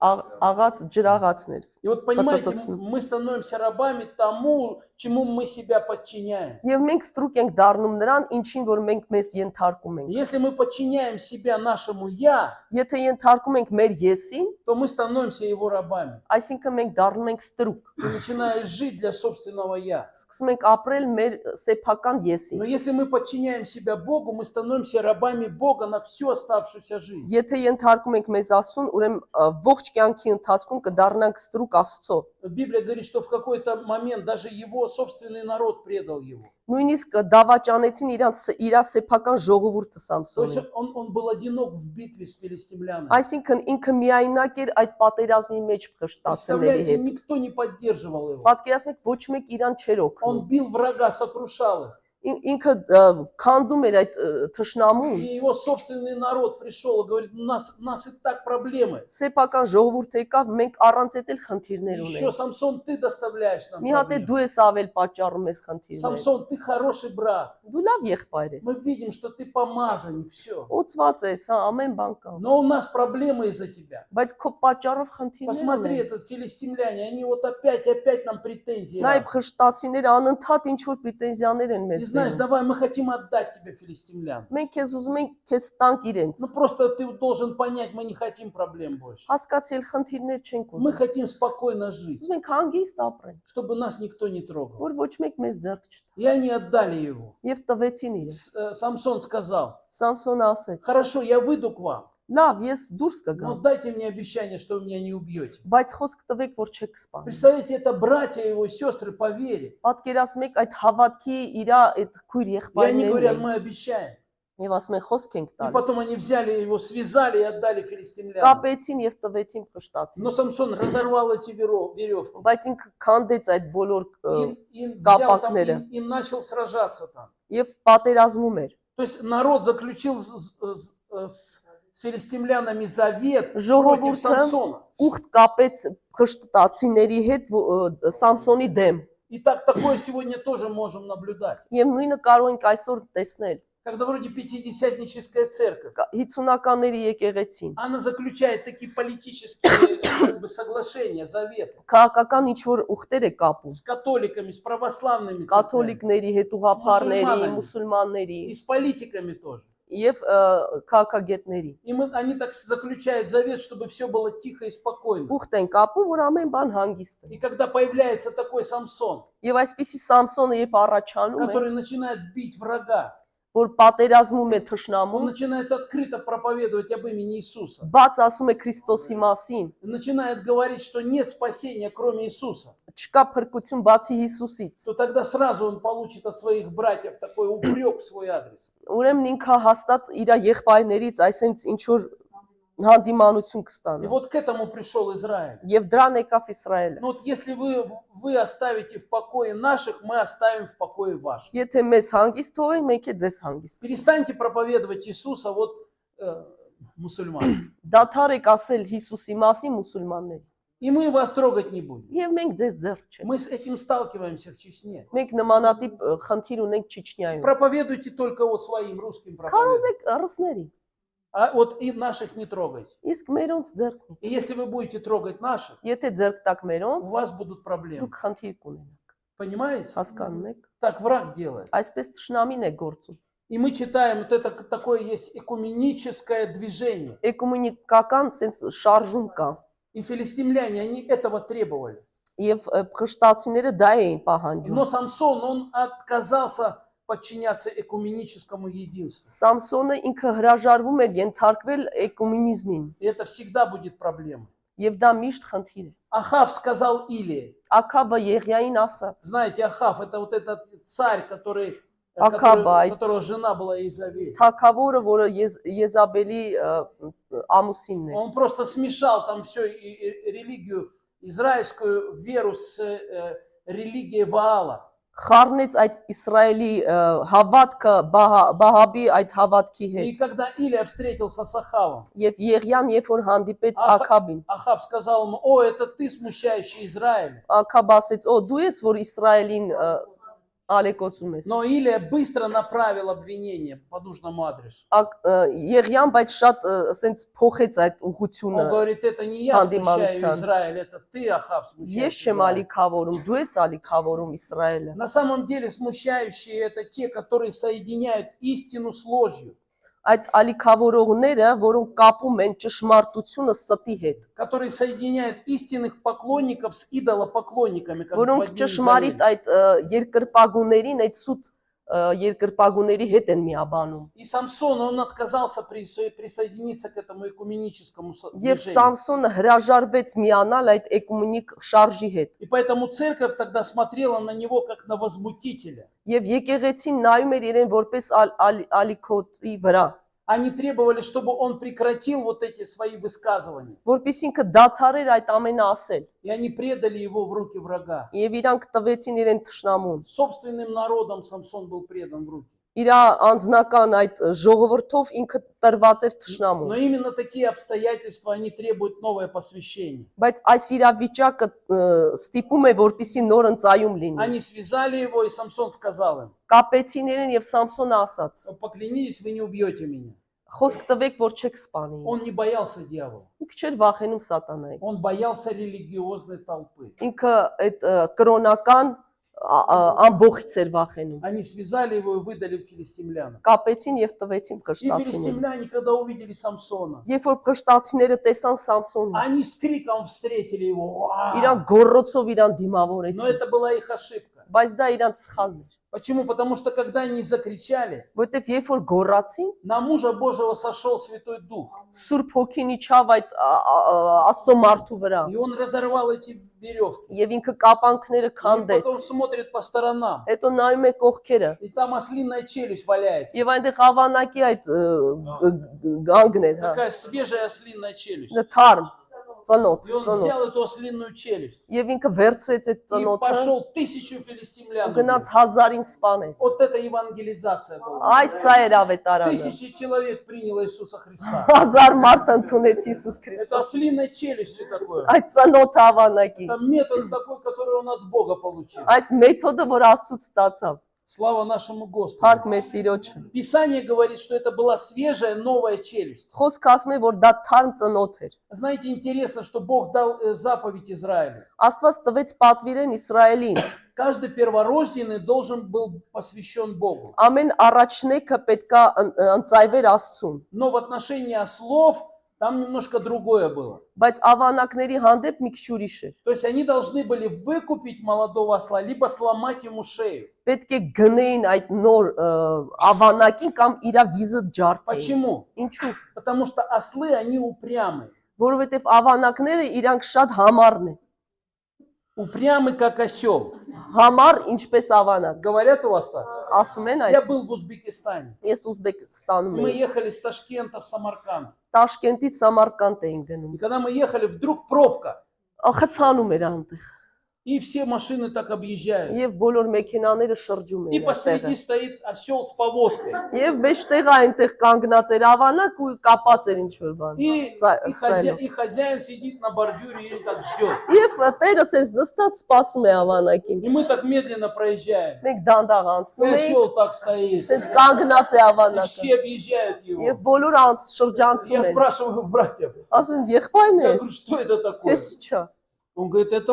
աղաց ջրաղացներ։ И вот понимаете, Пототоцно. мы становимся рабами тому, чему мы себя подчиняем. Եվ մենք ստրուկ ենք դառնում նրան, ինչին որ մենք մեզ ենթարկում ենք։ Если мы подчиняем себя нашему «я», Եթե ենթարկում ենք մեր եսին, то мы становимся его рабами. այսինքն մենք դառնում ենք ստրուկ։ Ты начинаешь жить для собственного «я». Սկսում ենք ապրել մեր սեփական Но եսին։ если мы подчиняем себя Богу, мы становимся рабами Бога на всю оставшуюся жизнь. Եթե ենթարկում ենք մեզ Աստծուն, ուրեմն ողջ կյանքի ընթացքում կդառնանք ստրուկ Աստծո։ Библия говорит, что в какой-то момент даже его собственный народ предал его. Նույնիսկ դավաճանեցին իր սեփական ժողովուրդը То есть Սամսոնին։ он был одинок в битве с филистимлянами. Այսինքն ինքը միայնակ էր այդ պատերազմի մեջ փշտացնների Представляете, հետ։ никто не поддерживал его. Պատկերացնեք, ոչ մեկ իրան չէր օգնում։ Он бил врага, сокрушал их. Ինքը քանդում էր այդ թշնամուն։ И его собственный народ пришел и говорит, у нас и так проблемы. Սեփական ժողովուրդը եկավ, մենք առանց այդ էլ խնդիրներ Еще, ունենք։ Самсон, ты доставляешь нам Մի հատ է проблемы. դու ես ավել պատճառում ես խնդիրներ։ Самсон, ты хороший брат. Դու լավ եղբայր ես։ Мы видим, что ты помазанник, все. Օծված ես, հա, ամեն բան կա։ Но у нас проблемы из-за тебя. Բայց քո պատճառով խնդիրներ Посмотри, ունեն։ этот филистимляне, они вот опять нам претензии. Նաև разные. խշտացիները անընդհատ ինչ որ պրետենզիաներ են մեզ знаешь, բերում։ давай мы хотим отдать тебе филистимлян. Մենք քեզ ուզում ենք քեզ տանք իրենց։ Ну просто ты должен понять, мы не хотим проблем больше. Հասկացել խնդիրներ չենք Мы ուզում։ хотим спокойно жить, Ուզում ենք հանգիստ ապրենք, чтобы нас никто не трогал. որ ոչ մեկ մեզ ձեռք չտա։ И они отдали его. Եվ տվեցին իրեն։ Самсон сказал: Սամսոնը ասեց. хорошо, я выйду к вам, Լավ, ես դուրս но կգամ, дайте мне обещание, что вы меня не убьете. բայց խոսք տվեք, որ չեք կսպանի։ Представляете, это братья его и сестры по вере. Պատկերացնում եք այդ հավատքի իր այդ քույր И они եղբայրներն говорят: են։ мы обещаем. Եվ ասում են խոսք ենք И потом տալիս։ они взяли его, связали и отдали филистимлянам. Կապեցին եւ տվեցին փշտացին։ Но Самсон разорвал эти веревки. Բայց ինքը քանդեց այդ բոլոր И взял там, կապակները и начал сражаться там. եւ պատերազմում էր։ То есть народ заключил с филистимлянами завет против Ժողովուրդը Самсона. ուխտ կապեց փշտացիների հետ Սամսոնի դեմ։ И такое сегодня тоже можем наблюдать. Եվ нույնը կարող ենք այսօր տեսնել։ Когда вроде пятидесятническая церковь, 50-ականների եկեղեցին она заключает такие политические как бы соглашения, заветы քաղաքական ինչ որ ուխտեր է կապում с католиками, с православными церквями, կաթոլիկների հետ, ուղղափառների, մուսուլմանների и с политиками тоже. եւ քաղաքագետների։ И они так заключают завет, чтобы все было тихо и спокойно. Ուխտ են կապում, որ ամեն բան հանգիստ է։ И когда появляется такой Самсон, Եվ այսպիսի Սամսոնը երբ առաջանում է, который начинает бить врага, որ պատերազմում է он թշնամուն, начинает открыто проповедовать об имени Иисуса. բաց ասում է Քրիստոսի մասին, Начинает говорить, что нет спасения, кроме Иисуса. չկա փրկություն բացի Հիսուսից։ То тогда сразу он получит от своих братьев такой упрек в свой адрес. Ուրեմն ինքը հաստատ իր եղբայրներից այսենց ինչ որ հանդիմանություն И կստանա։ вот к этому пришел Израиль. Եվ դրան եկավ Իսրայելը։ Ну вот если вы оставите в покое наших, мы оставим в покое ваших. Եթե մեզ հանգիստ թողեն, մենք է ձեզ հանգիստ։ Перестаньте проповедовать Иисуса вот мусульман. Դադար եք ասել Հիսուսի մասին մուսուլմաններ։ И мы вас трогать не будем. Եվ մենք ձեզ ձեռք չենք։ Мы с этим сталкиваемся в Чечне. Մենք նմանատիպ խնդիր ունենք Չիչնիայում։ Проповедуйте только вот своим русским Կարող проповедям. եք ռուսների, А вот и наших не трогайте. իսկ մերոնց ձեռք մի։ И если вы будете трогать наших, Եթե ձեռք տակ у մերոնց, вас будут проблемы. դուք խնդիր կունենաք։ Понимаете? Հասկանում եք։ Так враг делает. Այսպես ճշնամին է գործում։ И мы читаем, вот это такое есть экуменическое движение. Էկումենիկական sense շարժում կա։ И филистимляне, они этого требовали. Եվ փշտացիները դա էին պահանջում։ Но Самсон, он отказался подчиняться экуменическому единству. Սամսոնը ինքը հրաժարվում էր ենթարկվել էկումենիզմին, И это всегда будет проблемой. եւ դա միշտ խնդիր է։ Ахав сказал Илии. Աքաբը Եղիային ասաց. Знаете, Ахав это вот этот царь, Աքաբը, которого жена была Иезавель. Թագավորը, որը Եզաբելի ամուսինն էր։ Он просто смешал там все религию, израильскую веру с религией Ваала. Խառնեց այդ Իսրայելի հավատքը Բահաբի այդ հավատքի И հետ։ когда Илия встретился с Ахавом, Եվ Եղիան երբ որ հանդիպեց Աքաբին, Ахав сказал ему: о, это ты смущающий Израиль. Աքաբ ասեց. «Օ, դու ես որ Իսրայելին ալեկոծում ես»։ Но Илия быстро направил обвинение по нужному адресу. Եղիան բայց շատ ասենց փոխեց այդ Он ուղղությունը։ говорит: это не я смущаю Հանդիմանության։ Израиль, это ты, Ахав, Ես смущаешь չեմ Израиль. ալիքավորում, դու ես ալիքավորում Իսրայելը։ На самом деле смущающие это те, которые соединяют истину с ложью, Այդ ալիքավորողները, որոնք կապում են ճշմարտությունը ստի հետ, которые соединяют истинных поклонников с идолопоклонниками, как в որոնք одни ճշմարիտ Израиль. այդ երկրպագուներին, այդ սուտ երկրպագուների հետ են միաբանում։ И Самсон, он отказался присоединиться к этому экуменическому Եվ движению. Սամսոնը հրաժարվեց միանալ այդ էկումենիկ շարժի հետ։ И поэтому церковь тогда смотрела на него как на возмутителя. Եվ եկեղեցին նայում էր իրեն որպես ալիքոտի վրա, Они требовали, чтобы он прекратил вот эти свои высказывания. որպես ինքը դադարեր այդ ամենը ասել։ И они предали его в руки врага. Եվ իրանք տվեցին իրեն թշնամուն։ Собственным народом Самсон был предан в руки. Իր անձնական այդ ժողովրդով ինքը տրված էր Но թշնամուն։ именно такие обстоятельства, они требуют новое посвящение. Բայց այս իրավիճակը ստիպում է որպիսի նոր ընծայում լինի։ Они связали его, и Самсон сказал им: Կապեցին իրեն եւ Սամսոնը ասաց. поклянитесь, вы не убьете меня. Խոսք տվեք, որ չեք սպանի Он ինձ։ не боялся дьявола. Ինքը չէր վախենում սատանայից։ Он боялся религиозной толпы. Ինքը այդ կրոնական ամբողից էր վախենում։ Они связали его и выдали филистимлянам. Կապեցին եւ տվեցին И փշտացիներին։ филистимляне, когда увидели Самсона, Երբ որ փշտացիները տեսան Սամսոնին, они с криком встретили его. իրան գոռոցով իրան Но դիմավորեցին, это была их ошибка. բայց դա իրանց սխալն էր, Почему? Потому что когда они закричали, որովհետեւ երբ որ գոռացին, на мужа Божьего сошел Святой Дух. Սուրբ Հոգին իջավ այդ Աստծո մարդու վրա И он разорвал эти веревки. եւ ինքը կապանքները И քանդեց, потом смотрит по сторонам. հետո նայում է կողքերը И там ослиная челюсть валяется. եւ այնտեղ ավանակի այդ գանգն էր, հա, Такая свежая ослиная челюсть. թարմ, ծնոտ, И он ծնոտ, взял эту ослинную челюсть եւ ինքը վերցրեց այդ и ծնոտը пошел 1000 ու филистимлян. գնաց убил. 1000-ին սպանեց։ Вот это евангелизация была. Այս սա էր ավետարանը։ 1000 человек приняло Иисуса Христа. 1000 մարդ ընդունեց Հիսուս Это Քրիստոս։ ослиная челюсть все такое. Այդ ծնոտ ավանակի, Это метод такой, который он от Бога получил. այս մեթոդը, որ Աստծուց ստացավ, Слава нашему Господу. Փառք մեր Տիրոջը։ Писание говорит, что это была свежая новая челюсть. Խոսքը ասում է, որ դա թարմ ծնոտ էր։ Знаете, интересно, что Бог дал заповедь Израилю. Աստված տվեց պատվիրեն Իսրայելին։ Каждый перворожденный должен был посвящен Богу. Ամեն առաջնեկը պետքա ընծայվեր Աստծուն, Но в отношении ослов там немножко другое было. բայց ավանակների հանդեպ մի քիչ ուրիշ էր։ То есть они должны были выкупить молодого осла, либо сломать ему шею. Պետք է գնեին այդ նոր ավանակին կամ իր վիզը ջարդեին։ Почему? Ինչու՞։ Потому что ослы, они упрямы. Որովհետև ավանակները իրանք շատ համառն են։ Упрямы, как осел. Համառ ինչպես ավանակ։ Говорят у вас так? Ասում են Я այդ։ был в Узбекистане. Ես Ուզբեկստանում Мы եմ։ ехали с Ташкента в Самарканд. Տաշկենտից Սամարկանդ էին գնում։ И когда мы ехали, вдруг пробка. Խցանում էր այնտեղ։ И все машины так объезжают. Եվ բոլոր մեքենաները շրջում И էին посреди այդտեղ։ стоит осел с повозкой. Եվ մեջտեղը այնտեղ կանգնած էր ավանակ ու կապած էր ինչ-որ բան։ И хозяин сидит на бордюре и так ждет. Եվ տերը սենց նստած սպասում է ավանակին։ И мы так медленно проезжаем. Մենք դանդաղ И անցնում ենք, осел так стоит. սենց կանգնած է И ավանակը։ все объезжают Եվ его. բոլոր շրջանցում Я են։ спрашиваю братьев, Ասում են եղբայրն я է, говорю, что это такое? էս ի՞նչ է։ Он говорит, это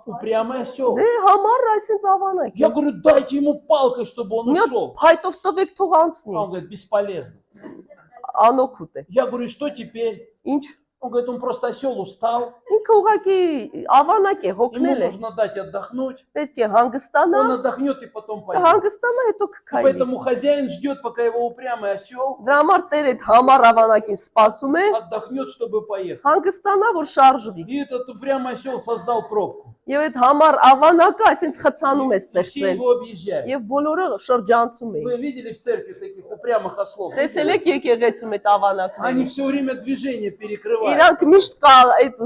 упрямый осел. Դե համառ այսինց ավանակ Я է։ говорю, дайте ему палкой, чтобы он Մի ушел. փայտով տվեք թող անցնի։ А он говорит, бесполезно. Անօգուտ է։ Я говорю, что теперь? Ինչ։ Он говорит, он просто осел устал. Ինքը ուղղակի ավանակ է, Ему հոգնել է։ нужно дать отдохнуть. Պետք է հանգստանա, Он отдохнет и потом пойдет. հանգստանա հետո И կքայլի։ поэтому хозяин ждет, пока его упрямый осел Դրա համար Տերը այդ համառ ավանակին սպասում է, отдохнет, чтобы поехать. հանգստանա, որ շարժվի։ И этот упрямый осел создал пробку. Եվ այդ համառ ավանակը այսինքն խցանում է И все ստեղծել։ его объезжают. Եւ բոլորը շրջանցում Вы էին։ видели в церкви таких упрямых ослов? Տեսել եք եկեղեցում այդ ավանակները։ Они все время движение перекрывают. Իրանք միշտ այդ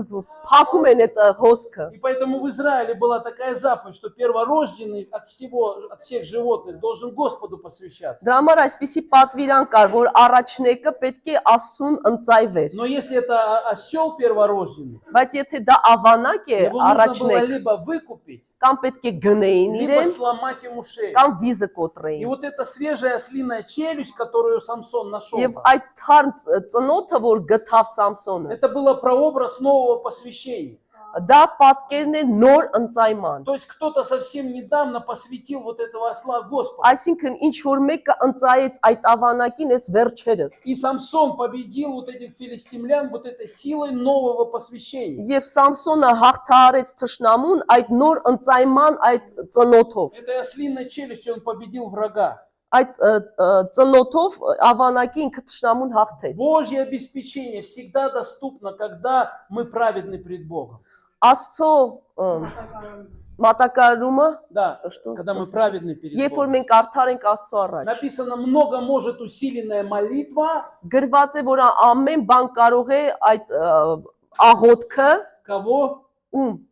փակում են այդ հոսքը։ И поэтому в Израиле была такая заповедь, что перворожденный от всех животных должен Господу посвящаться. Դրա համար այսպիսի պատվիրան կար, որ առաջնեկը պետք է Աստծուն ընծայվեր։ Но если это осел перворожденный, Բայց եթե դա ավանակ է, его нужно было առաջնեկ, либо выкупить, կամ պետք է գնեին либо իրեն, сломать ему шею. կամ վիզը И կոտրեին։ вот эта свежая ослиная челюсть, которую Самсон нашел, Եվ այդ թարմ ծնոտը, որ գտավ Սամսոնը, это было прообраз нового посвящения. դա պատկերն է նոր ընծայման։ То есть кто-то совсем недавно посвятил вот этого осла Господу. Այսինքն ինչ որ մեկը ընծայեց այդ ավանակին էս վերջերս։ И Самсон победил вот этих филистимлян вот этой силой нового посвящения. Եվ Սամսոնը հաղթահարեց թշնամուն այդ նոր ընծայման այդ ծնոտով։ Этой ослиной челюстью он победил врага. Այդ ծնոտով ավանակի ինքը թշնամուն հաղթեց։ Божье обеспечение всегда доступно, когда мы праведны пред Богом. Աստծո մատակարարումը, Да, что? когда мы праведны перед Երբ որ Богом. մենք արդար ենք Աստծո առաջ, Написано, много может усиленная молитва. գրված է, որ ամեն բան կարող է այդ աղոթքը Кого? ում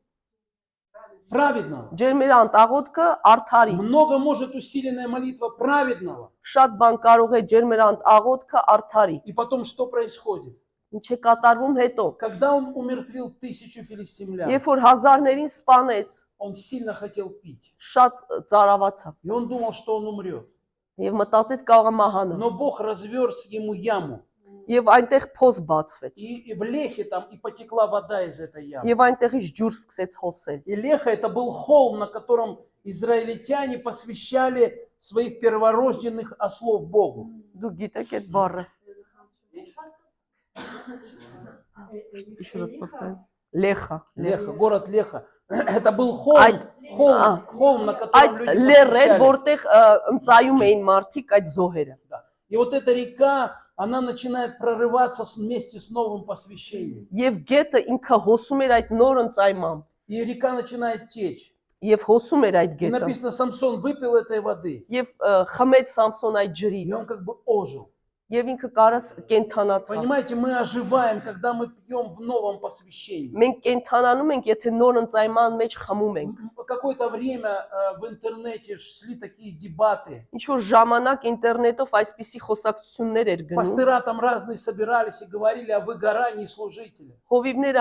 Праведного. ջերմերանտ աղոթքը արդարի, Много может усиленная молитва праведного. շատ բան կարող է ջերմերանտ աղոթքը արդարի։ И потом что происходит? Ինչ է կատարվում հետո։ Когда он умертвил 1000 филистимлян, Երբ որ հազարներին սպանեց, он сильно хотел пить. շատ ծարավացավ И он думал, что он умрет. եւ մտածեց կարող է մահանա։ Но Бог разверз ему яму. Եվ այնտեղ փոս бացվեց։ И в Лехе там и потекла вода из этой ямы. Եվ այնտեղից ջուր սկսեց հոսել։ И Леха это был холм, на котором израильтяне посвящали своих перворожденных ослов Богу. Դու գիտեք այդ բառը։ Еще раз повторю. Леха. Леха, город Леха. Это был Ай, холм, на котором Այդ люди լերեր, посвящали. որտեղ ընծայում էին մարդիկ այդ զոհերը։ Да. И вот эта река, она начинает прорываться вместе с новым посвящением. Եվ գետը ինքը հոսում էր այդ նոր ընծայմամբ։ И река начинает течь. Եվ հոսում էր այդ И գետը։ написано, Самсон выпил этой воды. Եվ խմեց Սամսոն այդ И ջրից։ он как бы ожил. Եվ ինքը կարաս կենթանացավ։ Понимаете, мы оживаем, когда мы пьем в новом посвящении. Մենք կենթանանում ենք, եթե нոր ընծայման մեջ խմում ենք։ Какое-то время в интернете шли такие дебаты. Ինչ որ ժամանակ ինտերնետով այսպիսի խոսակցություններ էր գնում։ Пастыра там разные собирались и говорили о выгорании служителя. Հովիվները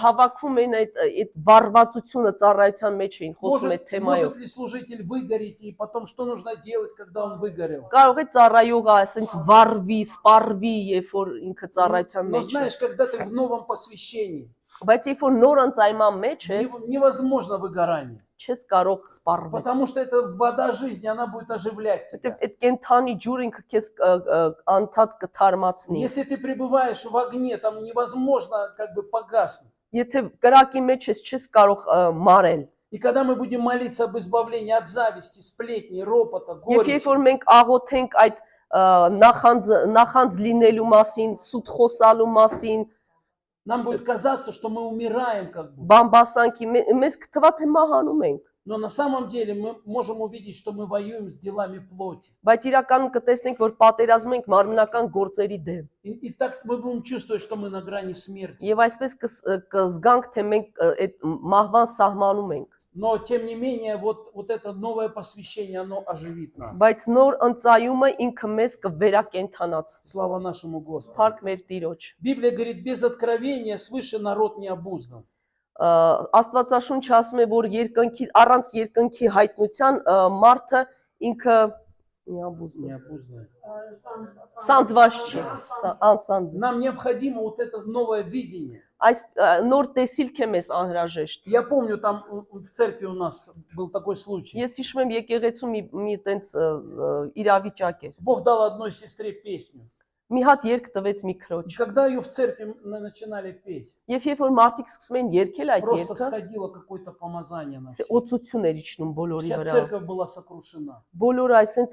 հավաքվում էին այդ վառվածությունը ծառայության մեջ էին խոսում այդ թեմայով։ Может ли служитель выгореть и потом что нужно делать, когда он выгорел? Կարող է ծառայողը ասենց վառվի, սպառվի, երբ որ ինքը ծառայության Но մեջ է։ знаешь, когда ты в новом посвящении, Բայց երբ որ նոր ընծայման մեջ ես, невозможно выгорание. չես կարող սպառվես։ Потому что это вода жизни, она будет оживлять тебя. Որտեվ այդ կենթանի ջուրը ինքը քեզ անդադ կթարմացնի։ Если ты пребываешь в огне, там невозможно как бы погаснуть. Եթե կրակի մեջ ես, չես կարող մարել։ И когда мы будем молиться об избавлении от зависти, сплетни, ропота, Եվ երբ որ горечи, մենք աղոթենք այդ նախանձ լինելու մասին, սուտ խոսալու մասին, нам будет казаться, что мы умираем как бы. բամբասանքի, մեզ կթվա թե մահանում ենք։ Но на самом деле мы можем увидеть, что мы воюем с делами плоти. Բայց իրականում կտեսնենք, որ պատերազմում ենք մարմնական գործերի դեմ։ И так мы будем чувствовать, что мы на грани смерти. Եվ այսպես կզգանք, թե մենք այդ մահվան սահմանում ենք։ Но тем не менее, вот это новое посвящение, оно оживит нас. Բայց նոր ընծայումը ինքը մեզ կվերակենդանացնի։ Слава нашему Господу. Փառք մեր Տիրոջ։ Библия говорит, без откровения свыше народ не обуздан. Աստվածաշունչը ասում է, որ առանց երկնքի հայտնության մարդը ինքը Необузданный. սանձված չի, անսանձ։ Нам необходимо вот это новое видение. Այս նոր տեսիլք է մեզ անհրաժեշտ։ Я помню, там в церкви у нас был такой случай. Ես հիշում եմ եկեղեցու մի տենց իրավիճակ էր։ Бог дал одной сестре песню. Մի հատ երգ տվեց մի И քրոջ։ когда ее в церкви начинали петь, Եվ երբ որ մարդիկ սկսում են երգել այդ просто երգը, сходило какое-то помазание на всех. օծություն էր իջնում բոլորի Вся վրա։ церковь была сокрушена. Բոլորը այսպես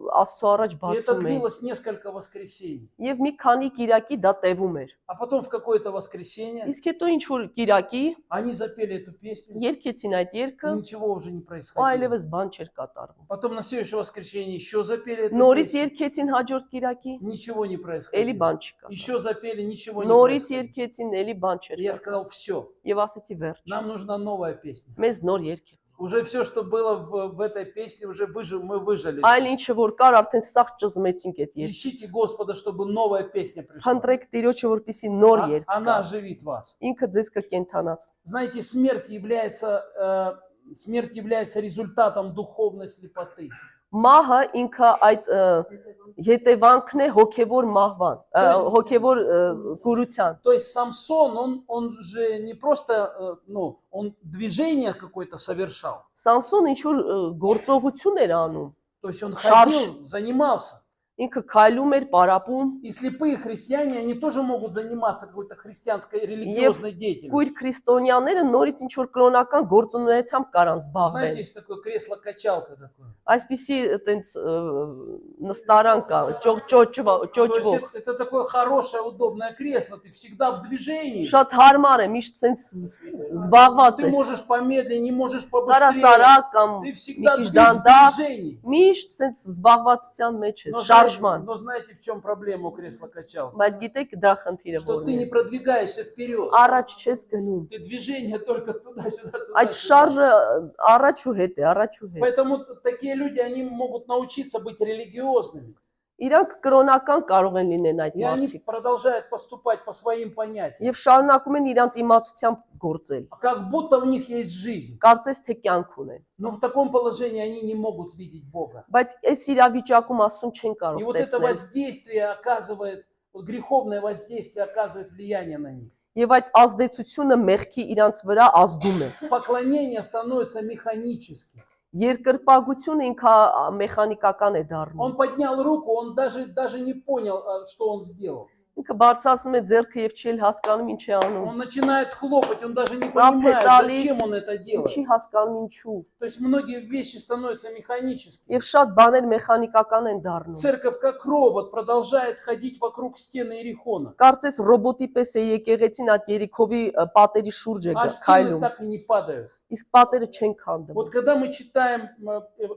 Աստծո առաջ И это բացում էին։ длилось несколько воскресений. Եվ մի քանի կիրակի դա տևում էր։ А потом в какое-то воскресенье Իսկ հետո ինչ որ կիրակի они запели эту песню, и երգեցին այդ երգը, ничего уже не ու происходило. այլևս բան չէր կատարվում։ Потом на следующее воскресенье еще запели эту Նորից песню, երգեցին հաջորդ կիրակի, ничего не էլի происходило. բան չկա։ Еще запели, ничего не Նորից происходило. երգեցին, էլի բան չէր И я կա։ сказал, все, Եվ ասեցի վերջ։ нам нужна новая песня. Մեզ նոր երգ է։ Уже все, что было в этой песне, уже мы выжили. Այլ ինչը որ կար, արդեն սաղ ճզմեցինք այդ Ищите երգից։ Господа, чтобы новая песня пришла. Խնդրեք Տիրոջը, որպեսի նոր երգ Она կա։ оживит вас. Ինքը ձեզ կկենթանացնի։ Знаете, смерть является результатом духовной слепоты. Մահը ինքը այդ հետևանքն է հոգևոր մահվան, հոգևոր կուրության։ То есть Самсон, он же не просто, он движение какое-то совершал. Սամսոն ինչ որ գործողություն էր անում։ То есть он Шарж. ходил, занимался. Ինքը քայլում էր, պարապում, И слепые христиане, они тоже могут заниматься какой-то христианской религиозной деятельностью. կույր քրիստոնյաները նորից ինչ որ կրոնական գործունեությամբ կարան Знаете, զբաղվել։ есть такое кресло-качалка такое. Այսպիսի այտենց նստարան կա, ճոճվող։ То есть это такое хорошее, удобное кресло, ты всегда в движении. Շատ հարմար է, միշտ sense զբաղված Ты ես։ можешь помедленнее, можешь Կարաս побыстрее. արագ կամ Ты մի всегда քիչ в դանդաղ, движении. միշտ sense զբաղվածության մեջ ես, շարժման։ Но знаете, в чем проблема у кресла-качалки? Բայց գիտեք դրա խնդիրը Что որն ты է։ не продвигаешься вперед. Առաջ չես գնում։ Ты движение только туда-сюда, Այդ туда-сюда. շարժը առաջ ու հետ է, առաջ ու հետ։ Поэтому такие люди, они могут научиться быть религиозными. Իրանք կրոնական կարող են լինեն այդ И они մարդիկ։ продолжают поступать по своим понятиям. Եվ շարունակում են իրանց իմացությամբ գործել։ Как будто в них есть жизнь. Կարծես թե կյանք ունեն։ Но в таком положении они не могут видеть Бога. Բայց այս իրավիճակում ասում չեն И կարող вот это տեսնել։ воздействие оказывает, вот греховное воздействие оказывает влияние на них. Եվ այդ ազդեցությունը մեղքի իրանց վրա ազդում է։ Поклонение становится механическим. Երկրպագությունը ինքը մեխանիկական է դառնում։ Он поднял руку, он даже не понял, что он сделал. Ինքը բարձրացնում է ձեռքը եւ չի էլ հասկանում ինչ է անում։ Он начинает хлопать, он даже не Ծափ է понимает, տալիս, зачем он это делает. ինչի հասկանում ինչու։ То есть многие вещи становятся механическими. Եվ շատ բաներ մեխանիկական են դառնում։ Церковь как робот продолжает ходить вокруг стены Иерихона. Կարծես ռոբոտի պես է եկեղեցին այդ Երիքովի պատերի շուրջ է А стены քայլում։ так и не падают. Իսկ պատերը չեն քանդվում։ Вот когда мы читаем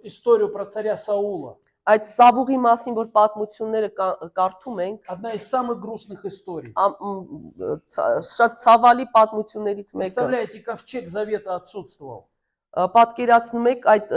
историю про царя Саула, Այդ Սավուղի մասին որ պատմությունները կարդում ենք, одна из самых грустных историй. շատ ցավալի պատմություններից մեկը։ Представляете, ковчег завета отсутствовал. Պատկերացնում եք այդ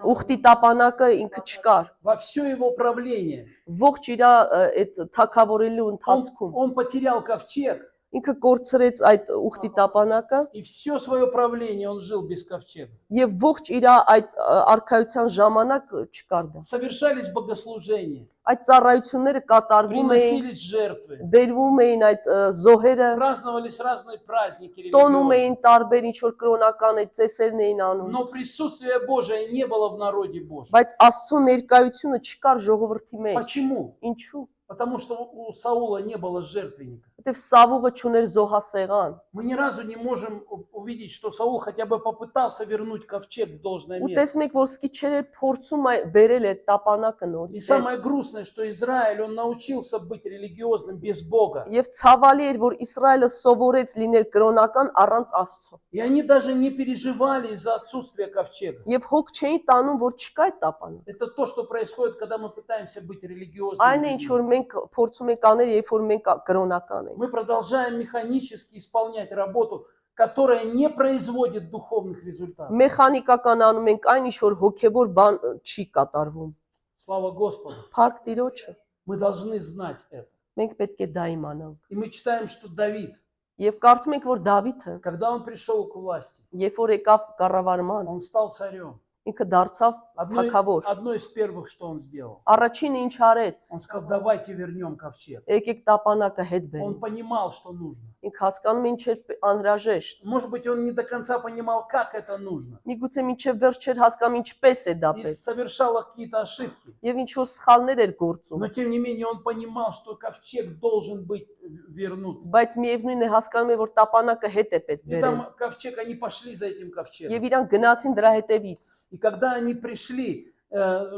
ուխտի տապանակը ինքը չկար։ Во все его правление. Ողջ իր այդ թակավորելու ընթացքում Он потерял ковчег, ինքը կորցրեց այդ ուխտի տապանակը и все свое правление он жил без ковчега. եւ ողջ իր այդ արքայության ժամանակ չկար դա։ Совершались богослужения, Այդ ծառայությունները կատարվում էին, приносились жертвы, բերվում էին այդ զոհերը, праздновались разные праздники տոնում էին религиозные. տարբեր ինչ որ կրոնական այդ ծեսերն էին անում, Но присутствия Божия не было в народе Божьем. բայց Աստծո ներկայությունը չկար ժողովրդի մեջ։ Почему? Ինչու՞։ Потому что у Саула не было жертвенника. Որտեվ Սավուղը չուներ զոհասեղան։ Мы ни разу не можем увидеть, что Саул хотя бы попытался вернуть ковчег в должное Ու место. տեսնում եք, որ սկի չէր փորձում բերել այդ տապանակը И նորից։ самое грустное, что Израиль, он научился быть религиозным без Бога. Եվ ցավալի էր, որ Իսրայելը սովորեց լինել կրոնական առանց Աստծո։ И они даже не переживали из-за отсутствия ковчега. Եվ հոգ չէին տանում, որ չկա այդ տապանակ։ Это то, что происходит, когда мы пытаемся быть Այն религиозными է ինչ որ людьми. մենք փորձում ենք անել, երբ որ մենք կրոնական ենք։ Мы продолжаем механически исполнять работу, которая не производит духовных результатов. Մեխանիկական անում ենք այն, ինչ որ հոգևոր բան չի կատարվում։ Слава Господу! Փառք Տիրոջը։ Мы должны знать это. Մենք պետք է դա իմանանք։ И мы читаем, что Давид, Եվ կարդում ենք, որ Դավիթը, когда он пришел к власти, երբ որ եկավ կառավարման, он стал царем. ինքը դարձավ թագավոր։ Одно из первых, что он сделал. Առաջինը ինչ արեց։ Он сказал, давайте вернем ковчег. Եկեք տապանակը հետ Он բերենք։ понимал, что нужно. Ինքը հասկանում է ինչ էր անհրաժեշտ։ Может быть, он не до конца понимал, как это нужно. Միգուցե մինչև վերջ չէր հասկանում ինչպես է դա И պետք։ совершал какие-то ошибки. Եվ ինչ որ սխալներ էր գործում։ Но тем не менее он понимал, что ковчег должен быть вернут. Բայց միևնույնն է հասկանում է, որ տապանակը հետ է պետք И բերել։ там ковчег, они пошли за этим Եվ ковчегом. իրանք գնացին դրա հետևից։ И когда они пришли,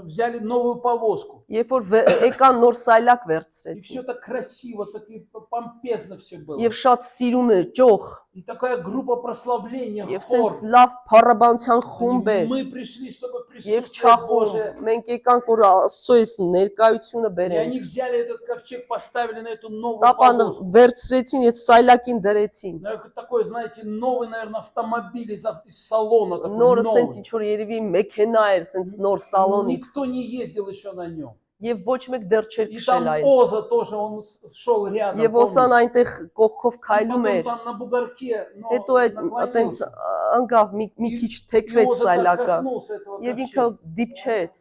взяли новую повозку. Երբ որ եկան նոր սայլակ И վերցրեցին։ все так красиво, так и помпезно все было. Եվ շատ сիրում էր ճոխ։ И такая группа прославления, Եվ хор. սենց լավ փառաբանության խումբ էր։ Мы пришли, чтобы Եվ присутствие չախում։ Божие. Մենք եկանք որ Աստծո այս ներկայությունը И բերենք։ они взяли этот ковчег, поставили на эту новую Տապանը повозку. վերցրեցին, այս սայլակին դրեցին։ Такой, знаете, новый, наверное, автомобиль из салона. Такой Նորը սենց новый. ինչ որ երևի մեքենա էր, սենց նոր սալոնից։ Никто не ездил еще на нем. Եվ ոչ մեկ դեռ չէր И քշել там այն։ Оза тоже, он шел рядом. Եվ Օսան помните? այնտեղ կողքով И քայլում потом էր։ там на бугорке, но Հետո այդ այտենց наклонился. անգավ մի քիչ И թեքվեց Оза так սայլակը։ коснулся этого Եվ ինքը ковчега. դիպչեց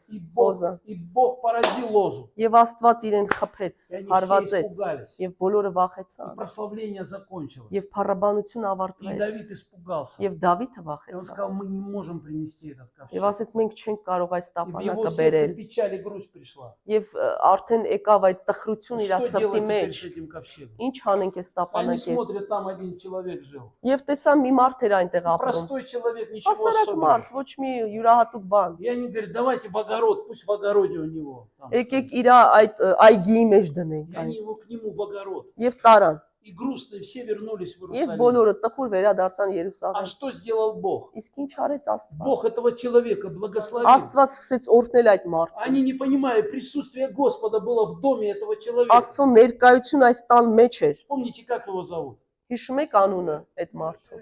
Օզը։ И Бог поразил Озу. Եվ Աստված իրեն խփեց, И они все հարվածեց, испугались. եւ բոլորը И վախեցան։ прославление закончилось. Եվ փառաբանությունը И ավարտվեց։ Давид испугался. Եվ Դավիթը И он վախեցավ։ сказал, мы не можем принести этот Եվ ковчег. ասեց մենք չենք կարող այս И в его տապանակը сердце բերել։ печаль и грусть пришла. Եվ արդեն եկավ այդ տխրություն իր Что սրտի делать теперь մեջ։ с этим ковчегом? Ինչ անենք այս Они տապանակի։ смотрят, там один человек жил. Եվ տեսա մի մարդ էր այնտեղ ապրում։ Простой человек, ничего Հասարակ особенного. մարդ, ոչ մի յուրահատուկ բան։ И они говорят, давайте в огород, пусть в огороде у него. там Եկեք стоит. իր այդ այգիի մեջ դնենք И այն։ они его к нему в огород. Եվ տարան։ И грустные все вернулись в Եվ Иерусалим. բոլորը տխուր վերադարձան А Երուսաղեմ։ что сделал Бог? Իսկ ինչ արեց Աստված։ Бог этого человека благословил. Աստված սկսեց օրհնել այդ մարդուն։ Они не понимают, присутствие Господа было в доме этого человека. Աստծո ներկայություն այս տան մեջ էր։ Помните, как его зовут? Հիշում եք անունը այդ մարդու։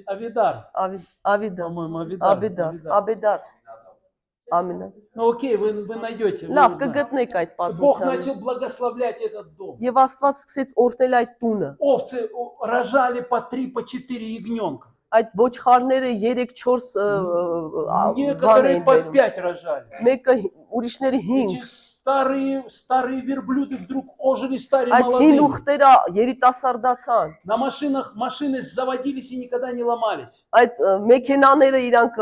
Авидар. Ավիդա, По-моему, Авидар. Աբեդար։ Ամինա։ Ну окей, вы найдете. вы Լավ, узнаете. կգտնեք այդ Бог պատմությունը։ начал благословлять этот дом. Եվ Աստված սկսեց օրհնել այդ տունը։ Овцы рожали по 3, по 4 ягненка. Այդ ոչխարները 3-4 բան Некоторые էին по բերում։ 5 рожали. Մեկը ուրիշները 5։ Эти старые верблюды вдруг ожили, стали Այդ հին молодыми. ուխտերը երիտասարդացան։ На машины заводились и никогда не ломались. Այդ մեքենաները իրանք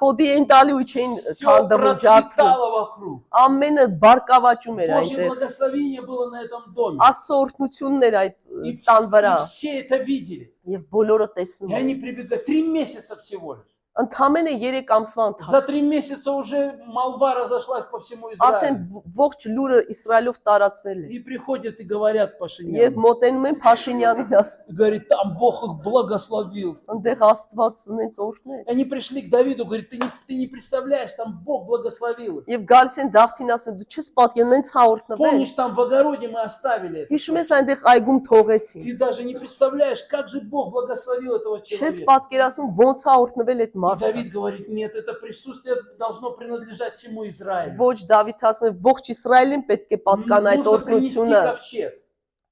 խոդի էին տալի ու չէին Все քանդվում, ջարդվում։ процветало вокруг. Ամենը բարգավաճում էր Божье այնտեղ։ благословение было на этом доме. Աստծո օրհնությունն էր այդ И տան վրա все это видели. եւ բոլորը И տեսնում они էին։ прибегали 3 месяца всего лишь. Ընդամենը 3 ամսվա За ընթացքում 3 месяца уже молва разошлась по всему արդեն Израилю. ողջ լուրը Իսրայելով տարածվել է։ И приходят и говорят Եվ Пашиняну. մոտենում են Փաշինյանին ասում, Говорит, там Бог их благословил. այնտեղ Աստված ինձ օրհնեց։ Они пришли к Давиду, говорит, ты не представляешь, там Бог благословил их. Եվ գալիս են Դավթին ասում, դու չես պատկերում ինձ հա օրհնվել։ Помнишь, там в огороде мы оставили это? Հիշում ես այնտեղ այգում թողեցին։ Ты даже не представляешь, как же Бог благословил этого Չես человека. պատկերացնում ոնց հա օրհնվել այդ И մարդը։ Давид говорит, нет, это присутствие должно принадлежать всему Израилю. Ոչ Դավիթ ասում է ողջ Իսրայելին պետք է պատկանա այդ Нужно принести օրհնությունը։ ковчег.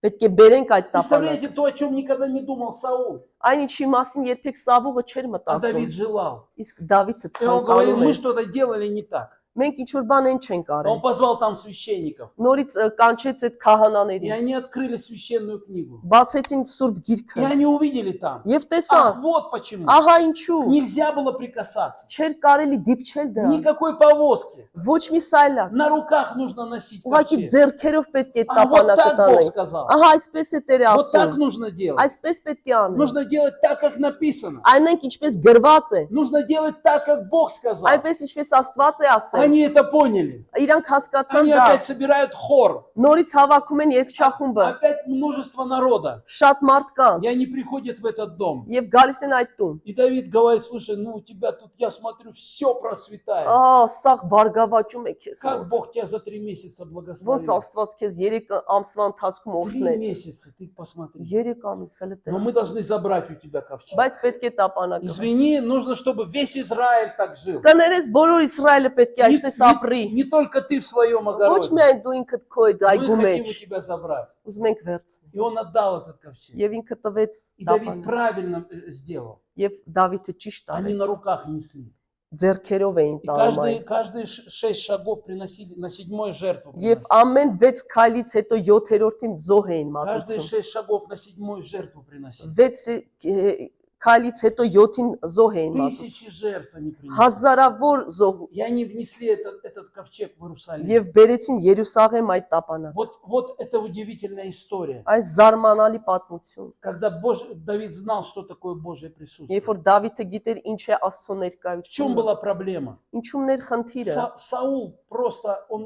Պետք է բերենք այդ տապանը։ Представляете, то, о чем никогда не думал Саул. Այն ինչի մասին երբեք Սավուղը չէր А մտածում։ Давид желал. Իսկ Դավիթը И он говорил, ցանկանում мы էր։ что-то делали не так. Մենք ինչ որ բան են չենք Он արել։ позвал там священников. Նորից կանչեց այդ И քահանաներին։ они открыли священную книгу. Բացեցին Սուրբ И Գիրքը։ они увидели там. Եվ Ах, տեսան, вот почему. ահա ինչու։ Нельзя было прикасаться. Չէր կարելի դիպչել դրան։ Никакой повозки. Ոչ մի սայլակ։ На руках нужно носить Ուղղակի ковчег. ձեռքերով պետք է А вот տապանակը так Бог տանել։ сказал. Ահա այսպես է Տերը Вот так ասում։ нужно делать. Այսպես պետք է անել։ Нужно делать так, как написано. Այնենք ինչպես գրված է, Нужно делать так, как Бог сказал. այնպես ինչպես Աստված է ասել։ Они это поняли. Իրանք հասկացան Они դա։ опять собирают хор. Նորից հավաքում են երկչախումբը, Опять множество народа. շատ մարդկանց, И они приходят в этот дом. եւ գալիս են այդ տուն։ И Давид говорит, слушай, ну у тебя тут, я смотрю, все просветает. Սաղ բարգավաճում է քեզ։ Как Бог тебя за 3 месяца Ոնց благословил. Աստված քեզ 3 ամսվա ընթացքում 3 օրհնեց։ месяца, ты посмотри. 3 ամիս հələ Но мы տես։ должны забрать у тебя ковчег. Բայց պետք է տապանակը։ Извини, нужно, чтобы весь Израиль так жил. Կներես բոլոր Իսրայելը պետք է այսպես ապրի։ Не только ты в своем Ոչ огороде. միայն դու ինքդ քո այդ Мы այգու хотим մեջ у тебя забрать. ուզում ենք վերցնել։ И он отдал этот ковчег. Եվ ինքը տվեց И Давид տապանը։ правильно сделал. Եվ Դավիթը ճիշտ Они на արեց։ руках несли. Ձեռքերով էին И տանում այն։ каждые 6 шагов приносили, на 7-й жертву Եվ приносили. ամեն 6 քայլից հետո 7-րդին զոհ էին Каждые մատուցում։ 6 шагов на 7-й жертву приносили. 6 քայլից հետո 7-ին զոհ էին մատուցում։ Тысячи жертв они принесли. Հազարավոր զոհ И они внесли этот ковчег в Иерусалим. եւ բերեցին Երուսաղեմ այդ տապանը։ Вот это удивительная история. Այս զարմանալի պատմություն։ Когда Давид знал, что такое Божье присутствие. Երբ որ Դավիթը գիտեր ինչ է Աստծո В чем ներկայությունը, была проблема? ինչումն էր խնդիրը։ Саул просто, у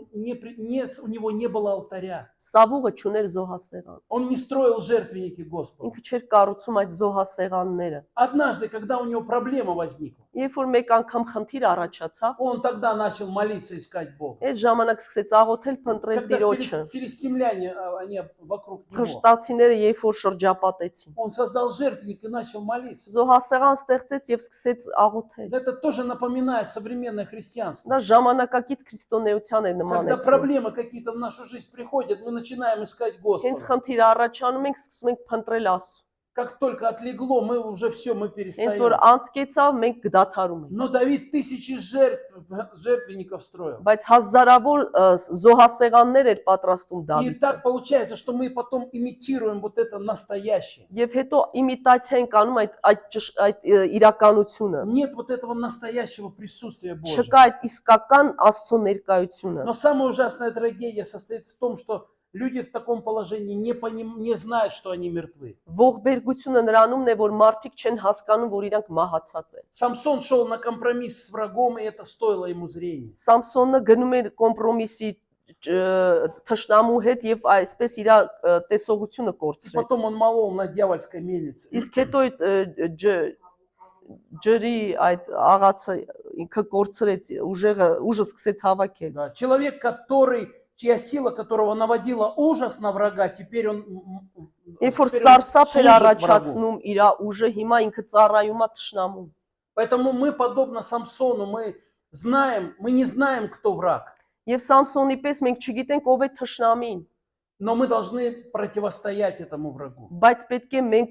него не было алтаря. Սավուղը չուներ զոհասեղան։ Он не строил жертвенники Господу. Ինքը չէր կառուցում այդ զոհասեղանները։ Однажды, когда у него проблема возникла, Երբ որ մեկ անգամ խնդիր առաջացավ, он тогда начал молиться, искать Бога. այդ ժամանակ սկսեց աղոթել փնտրել Когда Տիրոջը։ филистимляне, они вокруг него, Փշտացիները երբ որ շրջապատեցին, он создал жертвенник и начал молиться. զոհասեղան ստեղծեց եւ սկսեց աղոթել։ Это тоже напоминает современное христианство. Դա ժամանակակից քրիստոնեության է Когда նմանեցնում։ проблемы какие-то в нашу жизнь приходят, мы начинаем искать Հենց Господа. խնդիր առաջանում ենք, սկսում ենք փնտրել Աստծո։ Как только отлегло, мы уже все, мы Հենց որ перестаем. անցկեցավ, մենք գդաթարում ենք։ Но Давид тысячи жертвенников строил. Բայց հազարավոր զոհասեղաններ էր պատրաստում И Դավիթը։ так получается, что мы потом имитируем вот это настоящее. Եվ հետո իմիտացիա ենք անում այդ իրականությունը։ Нет вот этого настоящего присутствия Божьего. Չկա այդ իսկական Աստծո ներկայությունը։ Но самая ужасная трагедия состоит в том, что люди в таком положении не знают, что они мертвы. Ողբերգությունը նրանումն է, որ մարդիկ չեն հասկանում, որ իրանք մահացած են։ Самсон шел на компромисс с врагом, и это стоило ему зрения. Սամսոնը գնում էր կոմպրոմիսի թշնամու հետ եւ այսպես իր տեսողությունը կորցրեց։ Потом он молол на дьявольской мельнице. Իսկ հետո այդ ջրի այդ աղացը ինքը կորցրեց, ուժը սկսեց հավաքել։ Да, человек, чья сила которого наводила ужас на врага, теперь он Երբ որ теперь он սարսափ էր служит врагу. առաջացնում իր ուժը, հիմա ինքը ծառայում է թշնամուն։ Поэтому мы, подобно Самсону, мы не знаем, кто враг, Եվ Սամսոնի պես մենք չգիտենք ով է թշնամին, но мы должны противостоять этому врагу. բայց պետք է մենք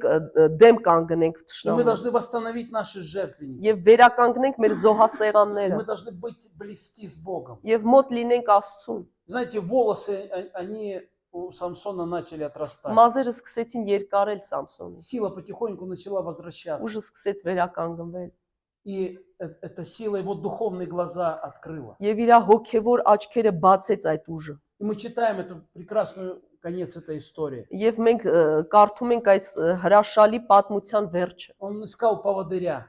դեմ կանգնենք И мы թշնամուն должны восстановить наши жертвенники. եւ վերականգնենք մեր И զոհասեղանները мы должны быть близки с Богом. եւ մոտ լինենք Աստծուն։ Знаете, волосы, они у Самсона начали отрастать. Մազերը սկսեցին երկարել Սամսոնի։ Сила потихоньку начала возвращаться. Ուժը սկսեց վերականգնվել։ И эта сила его духовные глаза открыла. Եվ իր հոգևոր աչքերը бացեց այդ ուժը։ И мы читаем эту прекрасную конец этой истории. Եվ մենք կարդում ենք այս հրաշալի պատմության վերջը։ Он искал поводыря,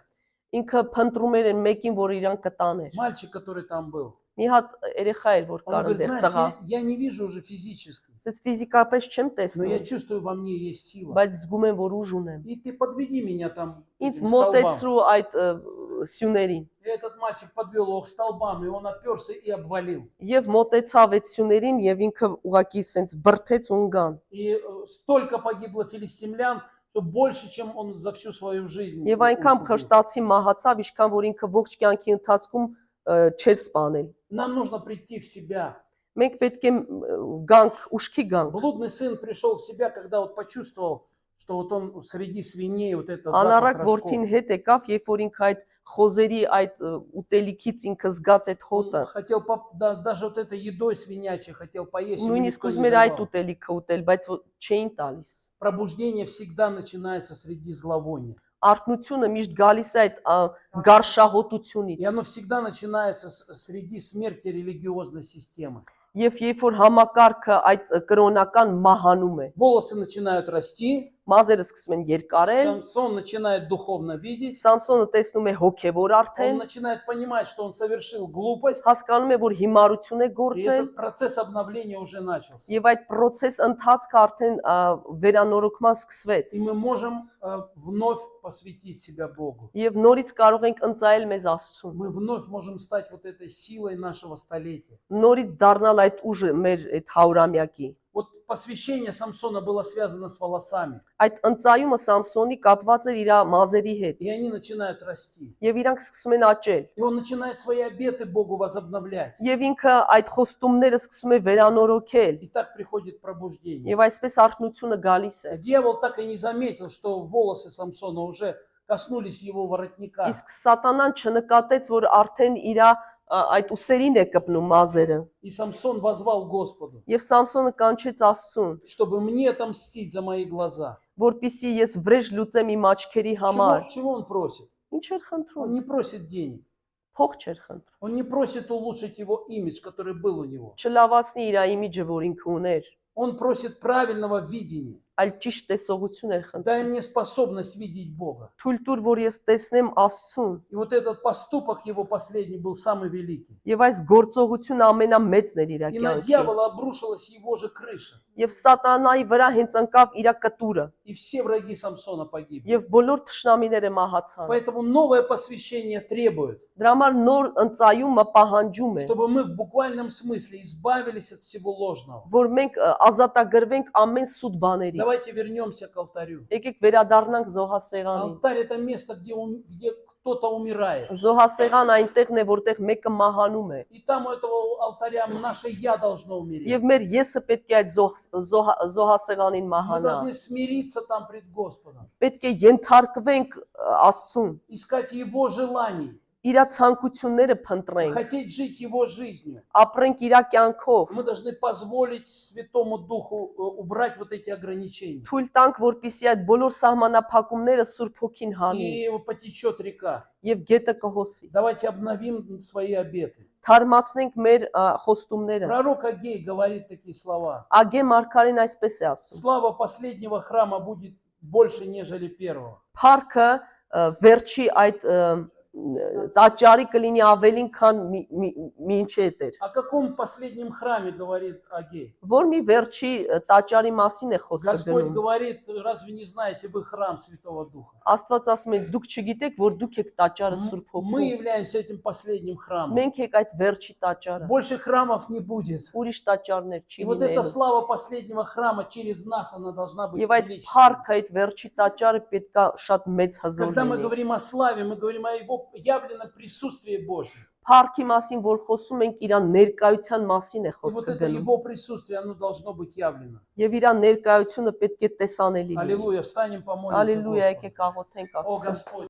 Ինքը փնտրում էր մեկին, որ իրան կտաներ։ мальчик, который там был. Մի հատ երեխա էր, որ Он կար говорит, այնտեղ знаешь, տղա։ я не вижу уже физически, Ես ֆիզիկապես չեմ но я տեսնում, чувствую, во мне есть сила. բայց զգում եմ, որ ուժ ունեմ։ И ты подведи меня там к Ինձ этим столбам. մոտեցրու այդ սյուներին։ И этот мальчик подвел его к столбам, и он оперся и обвалил. Եվ մոտեցավ այդ սյուներին եւ ինքը ուղակի սենց բրթեց ու ընկան։ И столько погибло филистимлян, что больше, чем он за всю свою жизнь. Եվ այնքան убил. խշտացի մահացավ, ինչքան որ ինքը ողջ կյանքի ընթացքում չէր սպանել։ Нам нужно прийти в себя. Մենք պետք է գանք, ուշքի գանք։ Блудный сын пришел в себя, когда вот почувствовал, что вот он среди свиней, вот это запах Անառակ рожков. որդին հետ եկավ, երբ որ ինքը այդ խոզերի այդ ուտելիքից ինքը զգաց այդ Он հոտը։ хотел, даже вот этой едой свинячей хотел поесть, ему Նույնիսկ никто ուզում не էր այդ давал. ուտելիքը ուտել, բայց չէին տալիս։ Пробуждение всегда начинается среди зловония. Արթնությունը միշտ գալիս է այդ գարշահոտությունից։ И оно всегда начинается среди смерти религиозной системы. Եվ երբ որ համակարգը այդ կրոնական մահանում է, Волосы начинают расти, մազերը սկսում են երկարել, Самсон начинает духовно видеть, Սամսոնը տեսնում է հոգևոր он արդեն, начинает понимать, что он совершил глупость, հասկանում է, որ հիմարություն է и գործել, этот процесс обновления уже начался. եւ այդ process ընթացքը արդեն վերանորոգման սկսվեց։ И мы можем вновь посвятить себя Богу. Եվ нորից կարող ենք ընծայել մեզ Աստծուն։ Мы вновь можем стать вот этой силой нашего столетия. Նորից դառնալ այդ ուժը մեր այդ 100-ամյակի։ Вот посвящение Самсона было связано с волосами, Այդ ընծայումը Սամսոնի կապված էր իր մազերի հետ, и они начинают расти. եւ իրանք սկսում են աճել։ И он начинает свои обеты Богу возобновлять. Եվ ինքը այդ խոստումները սկսում է վերանորոգել, И так приходит пробуждение. եւ այսպես արթնությունը գալիս է։ Дьявол так и не заметил, что волосы Самсона уже коснулись его воротника. Իսկ սատանան չնկատեց, որ արդեն իր այդ ուսերին է կպնում մազերը։ И Самсон возвал Господу, Եվ Սամսոնը կանչեց Աստծուն, чтобы мне отомстить за мои глаза. որպեսզի ես վրեժ լուծեմ իմ աչքերի համար։ Чего он просит? Ինչ էր Он խնդրում։ не просит денег. Փող չէր խնդրում։ Он не просит улучшить его имидж, который был у него. Չլավացնի իր իմիջը, որ ինքը ուներ, Он просит правильного видения. այլ ճիշտ տեսողություն էր խնդրում։ Дай мне способность видеть Бога. Թույլ տուր, որ ես տեսնեմ Աստծուն։ И вот этот поступок его последний был самый великий. Եվ այս գործողությունը ամենամեծն էր իր И на կյանքի։ дьявола обрушилась его же крыша. Եվ սատանայի վրա հենց ընկավ իր կտուրը, И все враги Самсона погибли. եւ բոլոր թշնամիները մահացան։ Поэтому новое посвящение требует, Դրա համար նոր ընծայումը պահանջում է, чтобы мы в буквальном смысле избавились от всего ложного. որ մենք ազատագրվենք ամեն սուտ բաներից։ Давайте вернемся к алтарю. Եկեք վերադառնանք զոհասեղանին։ Алтарь – это место, где кто-то умирает. Զոհասեղան այնտեղն է, որտեղ մեկը մահանում է։ И там у этого алтаря наше «я» должно умереть. Եվ մեր եսը պետք է այդ զոհասեղանին Мы մահանա։ должны смириться там пред Господом, Պետք է ենթարկվենք Աստծուն, искать Его желаний, իր ցանկությունները փնտրենք, хотеть жить Его жизнью. ապրենք իր կյանքով։ Мы должны позволить Святому Духу убрать вот эти ограничения. Թույլ տանք, որպեսզի այդ բոլոր սահմանափակումները Սուրբ Հոգին հանի И потечет река. եւ գետը կհոսի։ Давайте обновим свои обеты. Թարմացնենք մեր խոստումները։ Пророк Агей говорит такие слова. Ագե Մարգարին այսպես է ասում. Слава последнего храма будет больше, нежели первого. Փառքը վերջի այդ տաճարի կլինի ավելին, քան մինչ էր։ О каком последнем храме говорит Агей? Որ մի վերջի տաճարի մասին է խոսքը Господь գնում։ говорит, разве не знаете вы храм Святого Духа? Աստված ասում է, դուք չգիտեք, որ дուք եք տաճարը Սուրբ Мы Հոգու։ являемся этим последним храмом. Մենք եք այդ վերջի տաճարը։ Больше храмов не будет. Ուրիշ տաճարներ չի И вот эта լինելու։ слава последнего храма через нас, она должна быть Եվ այդ величественной. փառքը, այդ վերջի տաճարը պետքա շատ մեծ հզոր Когда мы լինի։ говорим о славе, мы говорим о Его явленном присутствии Божьем. Փառքի մասին, որ խոսում ենք, իր ներկայության մասին է И вот խոսքը это գնում։ Его присутствие, оно должно быть явлено. Եվ իր ներկայությունը պետք է տեսանելի լինի։ Аллилуйя, встанем, помолимся Ալելույա, Господу. եկեք աղոթենք О Աստծուն։ Господь!